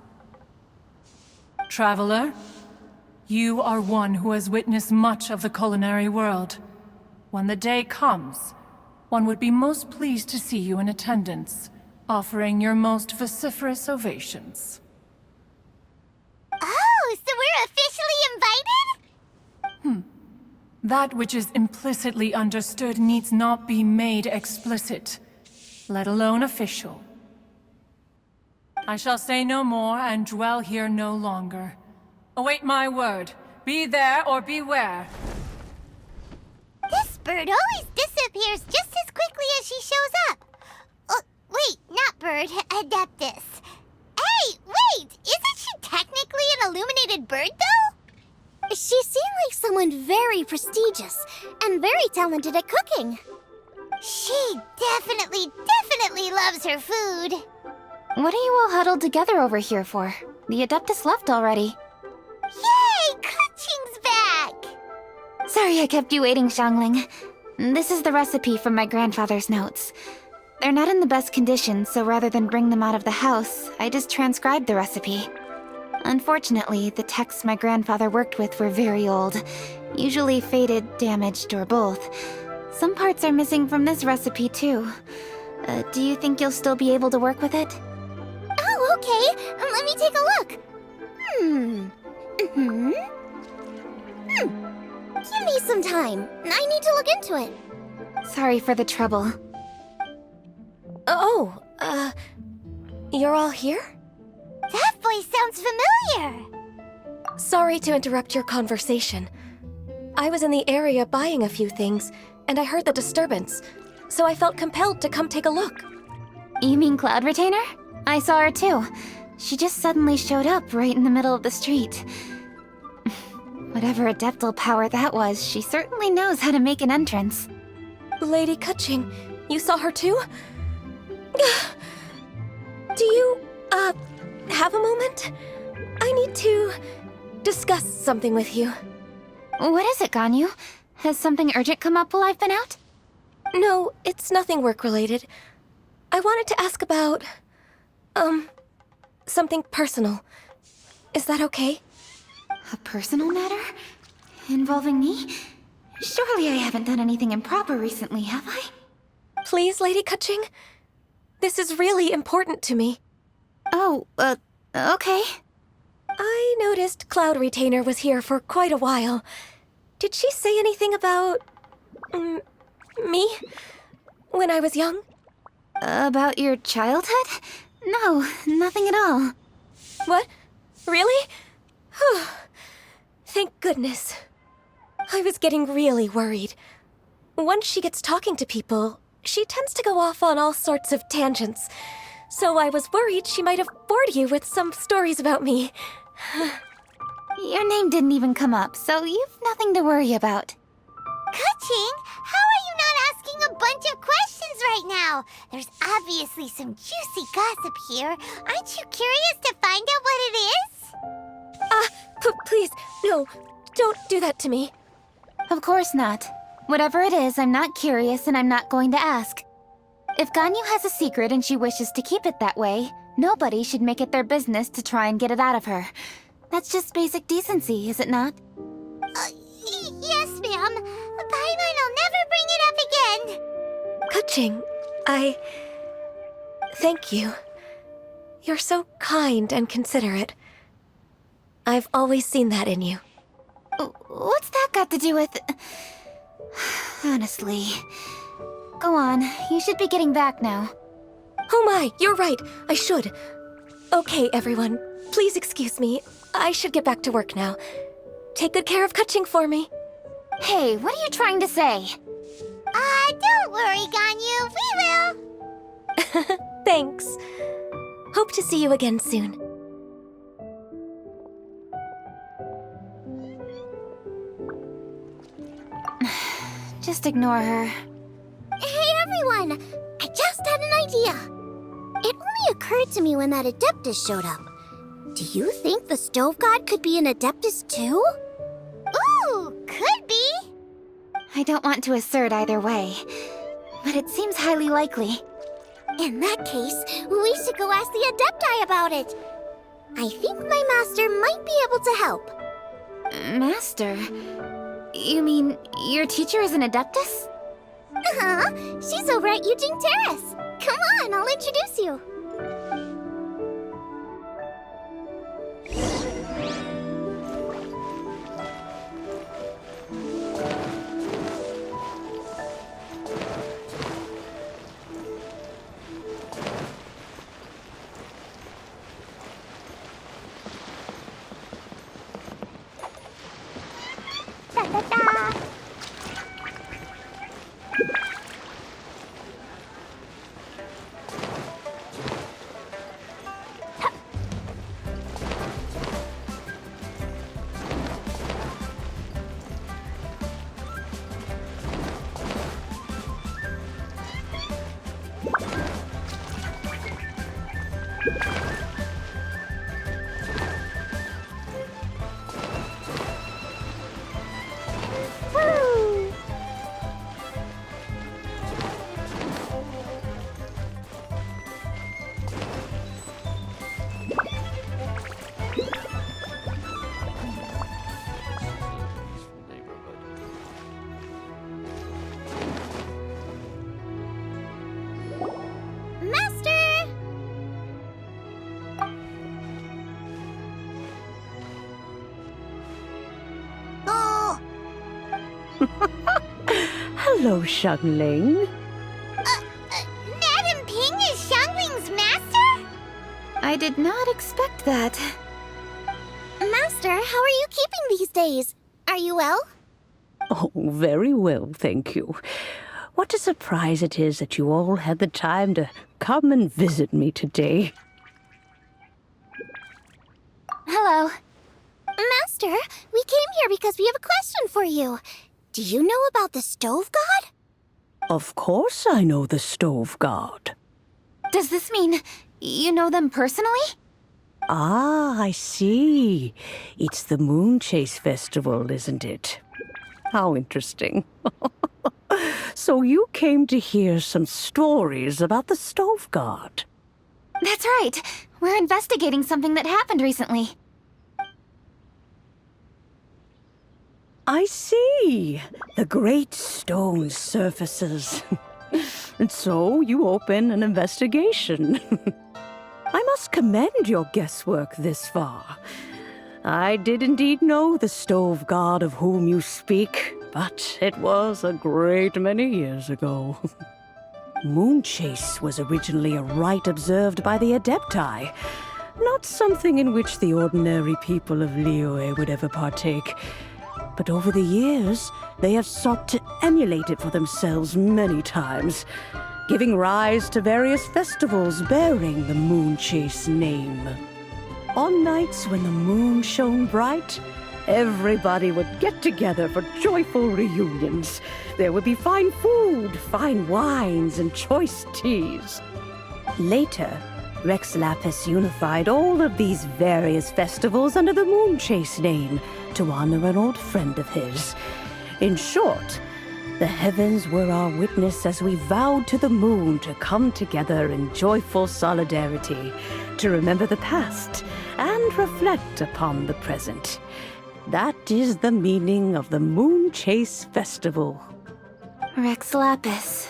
Traveler, you are one who has witnessed much of the culinary world. When the day comes, one would be most pleased to see you in attendance. offering your most vociferous ovations. Oh, so we're officially invited? That which is implicitly understood needs not be made explicit, let alone official. I shall say no more and dwell here no longer. Await my word. Be there or beware. This bird always disappears just as quickly as she shows up. Oh, wait, not bird, Adeptus. Hey, wait! Isn't she technically an illuminated bird, though? She seemed like someone very prestigious and very talented at cooking. She definitely loves her food. What are you all huddled together over here for? The Adeptus left already. Yay! Kuching's back! Sorry I kept you waiting, Xiangling. This is the recipe from my grandfather's notes. They're not in the best condition, so rather than bring them out of the house, I just transcribed the recipe. Unfortunately, the texts my grandfather worked with were very old, usually faded, damaged, or both. Some parts are missing from this recipe, too. Do you think you'll still be able to work with it? Oh, okay. Let me take a look. Give me some time. I need to look into it. Sorry for the trouble. You're all here? That voice sounds familiar. Sorry to interrupt your conversation. I was in the area buying a few things, and I heard the disturbance, so I felt compelled to come take a look. You mean Cloud Retainer? I saw her too. She just suddenly showed up right in the middle of the street. Whatever adeptal power that was, she certainly knows how to make an entrance. Lady Kuching, you saw her too? Do you, have a moment? I need to discuss something with you. What is it, Ganyu? Has something urgent come up while I've been out? No, it's nothing work-related. I wanted to ask about, something personal. Is that okay? A personal matter? Involving me? Surely I haven't done anything improper recently, have I? Please, Lady Kuching? This is really important to me. Oh, okay. I noticed Cloud Retainer was here for quite a while. Did she say anything about... me? When I was young? About your childhood? No, nothing at all. What? Really? Whew. Thank goodness. I was getting really worried. Once she gets talking to people, she tends to go off on all sorts of tangents. So I was worried she might have bored you with some stories about me. Your name didn't even come up, so you've nothing to worry about. Kuching, how are you not asking a bunch of questions right now? There's obviously some juicy gossip here. Aren't you curious to find out what it is? Please, no, don't do that to me. Of course not. Whatever it is, I'm not curious and I'm not going to ask. If Ganyu has a secret and she wishes to keep it that way, nobody should make it their business to try and get it out of her. That's just basic decency, is it not? Yes, ma'am. Paimon'll never bring it up again. Kuching, thank you. You're so kind and considerate. I've always seen that in you. What's that got to do with... Honestly. Go on, you should be getting back now. Oh my, you're right, I should. Okay, everyone, please excuse me. I should get back to work now. Take good care of Kuching for me. Hey, what are you trying to say? Don't worry, Ganyu, we will. Thanks. Hope to see you again soon. Just ignore her. Hey, everyone! I just had an idea. It only occurred to me when that Adeptus showed up. Do you think the Stove God could be an Adeptus too? Ooh, could be. I don't want to assert either way, but it seems highly likely. In that case, we should go ask the Adepti about it. I think my master might be able to help. Master? You mean your teacher is an Adeptus? Uh-huh. She's over at Yujing Terrace. Come on, I'll introduce you. Hello, Xiangling. Madam Ping is Xiangling's master? I did not expect that. Master, how are you keeping these days? Are you well? Oh, very well, thank you. What a surprise it is that you all had the time to come and visit me today. Hello. Master, we came here because we have a question for you. Do you know about the Stove God? Of course I know the Stove God. Does this mean you know them personally? Ah, I see. It's the Moonchase festival, isn't it? How interesting. So you came to hear some stories about the Stove God. That's right. We're investigating something that happened recently. I see. The great stone surfaces. And so you open an investigation. I must commend your guesswork this far. I did indeed know the Stove God of whom you speak, but it was a great many years ago. Moonchase was originally a rite observed by the Adepti, not something in which the ordinary people of Liyue would ever partake. But over the years, they have sought to emulate it for themselves many times, giving rise to various festivals bearing the Moonchase name. On nights when the moon shone bright, everybody would get together for joyful reunions. There would be fine food, fine wines, and choice teas. Later, Rex Lapis unified all of these various festivals under the Moonchase name to honor an old friend of his. In short, the heavens were our witness as we vowed to the moon to come together in joyful solidarity, to remember the past and reflect upon the present. That is the meaning of the Moonchase Festival. Rex Lapis.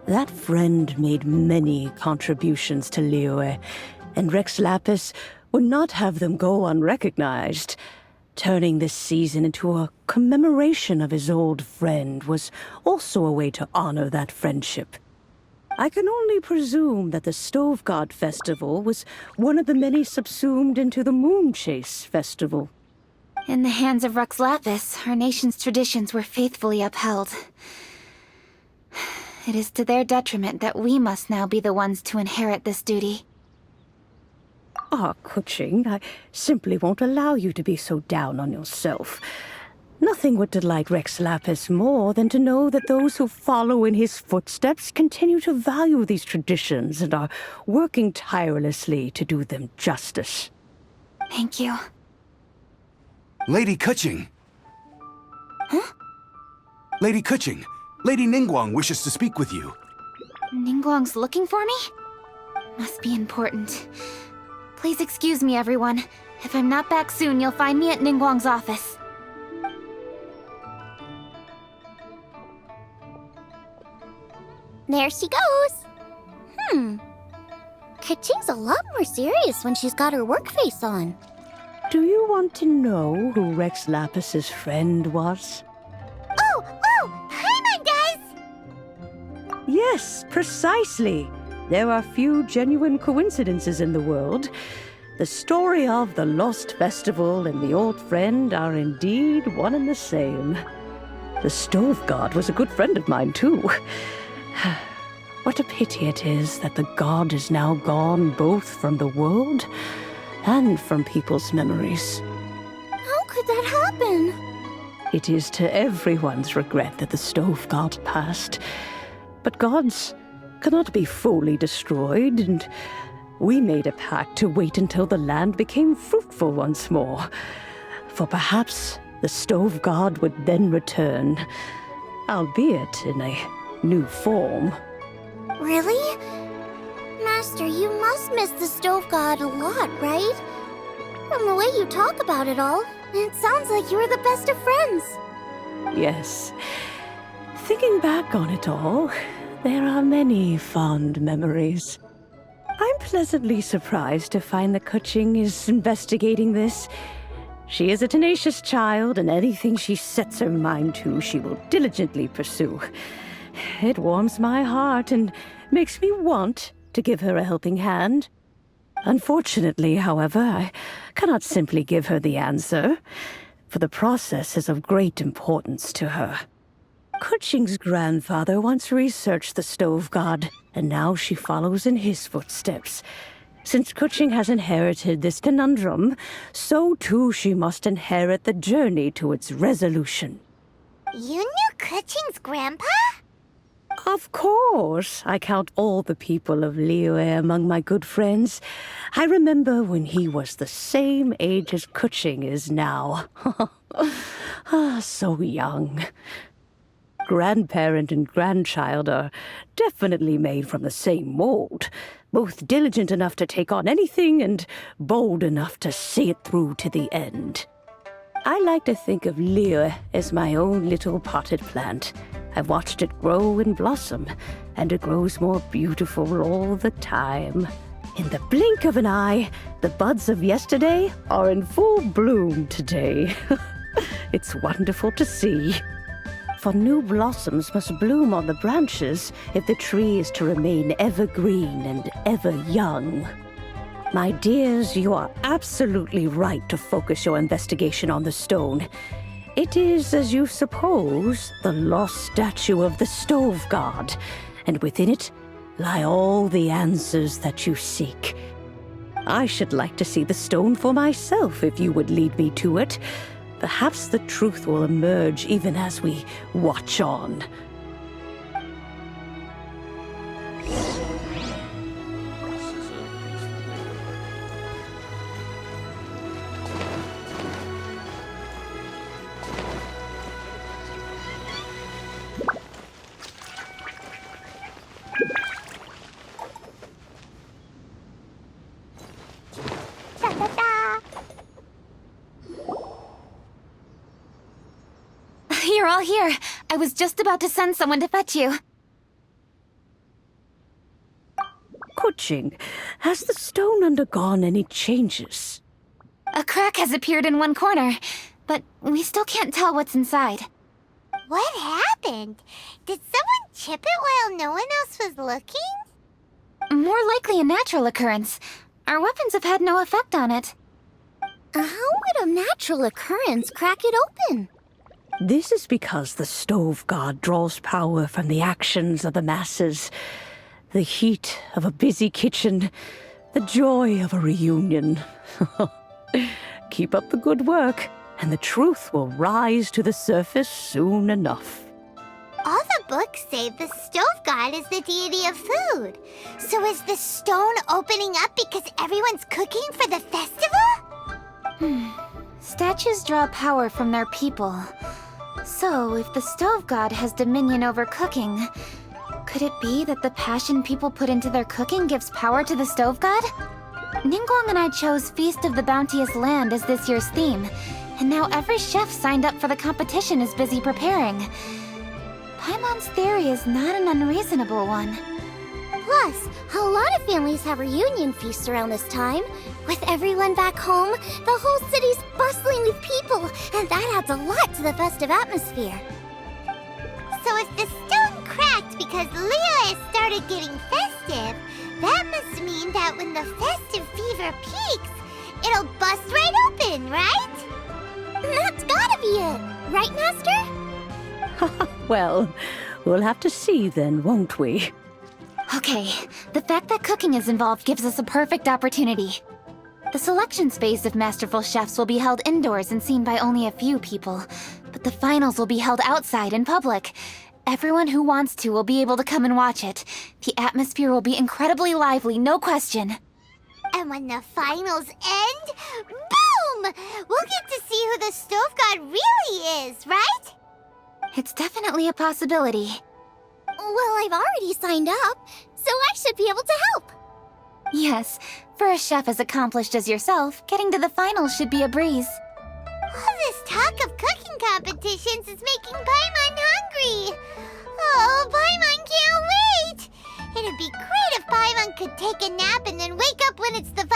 That friend made many contributions to Liyue, and Rex Lapis would not have them go unrecognized. Turning this season into a commemoration of his old friend was also a way to honor that friendship. I can only presume that the Stove God Festival was one of the many subsumed into the Moonchase Festival. In the hands of Rex Lapis, our nation's traditions were faithfully upheld. It is to their detriment that we must now be the ones to inherit this duty. Ah, Kuching, I simply won't allow you to be so down on yourself. Nothing would delight Rex Lapis more than to know that those who follow in his footsteps continue to value these traditions and are working tirelessly to do them justice. Thank you. Lady Kuching! Huh? Lady Kuching! Lady Ningguang wishes to speak with you. Ningguang's looking for me? Must be important. Please excuse me, everyone. If I'm not back soon, you'll find me at Ningguang's office. There she goes. Kaching's a lot more serious when she's got her work face on. Do you want to know who Rex Lapis's friend was? Oh, Paimon does! Yes, precisely. There are few genuine coincidences in the world. The story of the Lost Festival and the old friend are indeed one and the same. The Stove God was a good friend of mine, too. What a pity it is that the god is now gone both from the world and from people's memories. How could that happen? It is to everyone's regret that the Stove God passed. But gods cannot be fully destroyed, and we made a pact to wait until the land became fruitful once more. For perhaps the Stove God would then return, albeit in a new form. Really? Master, you must miss the Stove God a lot, right? From the way you talk about it all, it sounds like you were the best of friends. Yes. Thinking back on it all, there are many fond memories. I'm pleasantly surprised to find that Kuching is investigating this. She is a tenacious child, and anything she sets her mind to, she will diligently pursue. It warms my heart and makes me want to give her a helping hand. Unfortunately, however, I cannot simply give her the answer, for the process is of great importance to her. Kuching's grandfather once researched the Stove God, and now she follows in his footsteps. Since Kuching has inherited this conundrum, so too she must inherit the journey to its resolution. You knew Kuching's grandpa? Of course. I count all the people of Liyue among my good friends. I remember when he was the same age as Kuching is now. So young. Grandparent and grandchild are definitely made from the same mold. Both diligent enough to take on anything and bold enough to see it through to the end. I like to think of Liyue as my own little potted plant. I've watched it grow and blossom, and it grows more beautiful all the time. In the blink of an eye, the buds of yesterday are in full bloom today. It's wonderful to see. For new blossoms must bloom on the branches if the tree is to remain evergreen and ever young. My dears, you are absolutely right to focus your investigation on the stone. It is, as you suppose, the lost statue of the Stove God, and within it lie all the answers that you seek. I should like to see the stone for myself if you would lead me to it. Perhaps the truth will emerge even as we watch on. You're all here. I was just about to send someone to fetch you. Kuching, has the stone undergone any changes? A crack has appeared in one corner, but we still can't tell what's inside. What happened? Did someone chip it while no one else was looking? More likely a natural occurrence. Our weapons have had no effect on it. How would a natural occurrence crack it open? This is because the Stove God draws power from the actions of the masses. The heat of a busy kitchen, the joy of a reunion. Keep up the good work, and the truth will rise to the surface soon enough. All the books say the Stove God is the deity of food. So is the stone opening up because everyone's cooking for the festival? Statues draw power from their people. So, if the Stove God has dominion over cooking, could it be that the passion people put into their cooking gives power to the Stove God? Ningguang and I chose Feast of the Bounteous Land as this year's theme, and now every chef signed up for the competition is busy preparing. Paimon Paimon's theory is not an unreasonable one. Plus, a lot of families have reunion feasts around this time. With everyone back home, the whole city's bustling with people, and that adds a lot to the festive atmosphere. So if the stone cracked because Leah started getting festive, that must mean that when the festive fever peaks, it'll bust right open, right? That's gotta be it, right, Master? Well, we'll have to see then, won't we? Okay, the fact that cooking is involved gives us a perfect opportunity. The selections phase of Masterful Chefs will be held indoors and seen by only a few people, but the finals will be held outside in public. Everyone who wants to will be able to come and watch it. The atmosphere will be incredibly lively, no question. And when the finals end, boom! We'll get to see who the stove god really is, right? It's definitely a possibility. Well, I've already signed up, so I should be able to help. Yes, for a chef as accomplished as yourself, getting to the finals should be a breeze. All this talk of cooking competitions is making Paimon hungry. Oh, Paimon can't wait! It'd be great if Paimon could take a nap and then wake up when it's the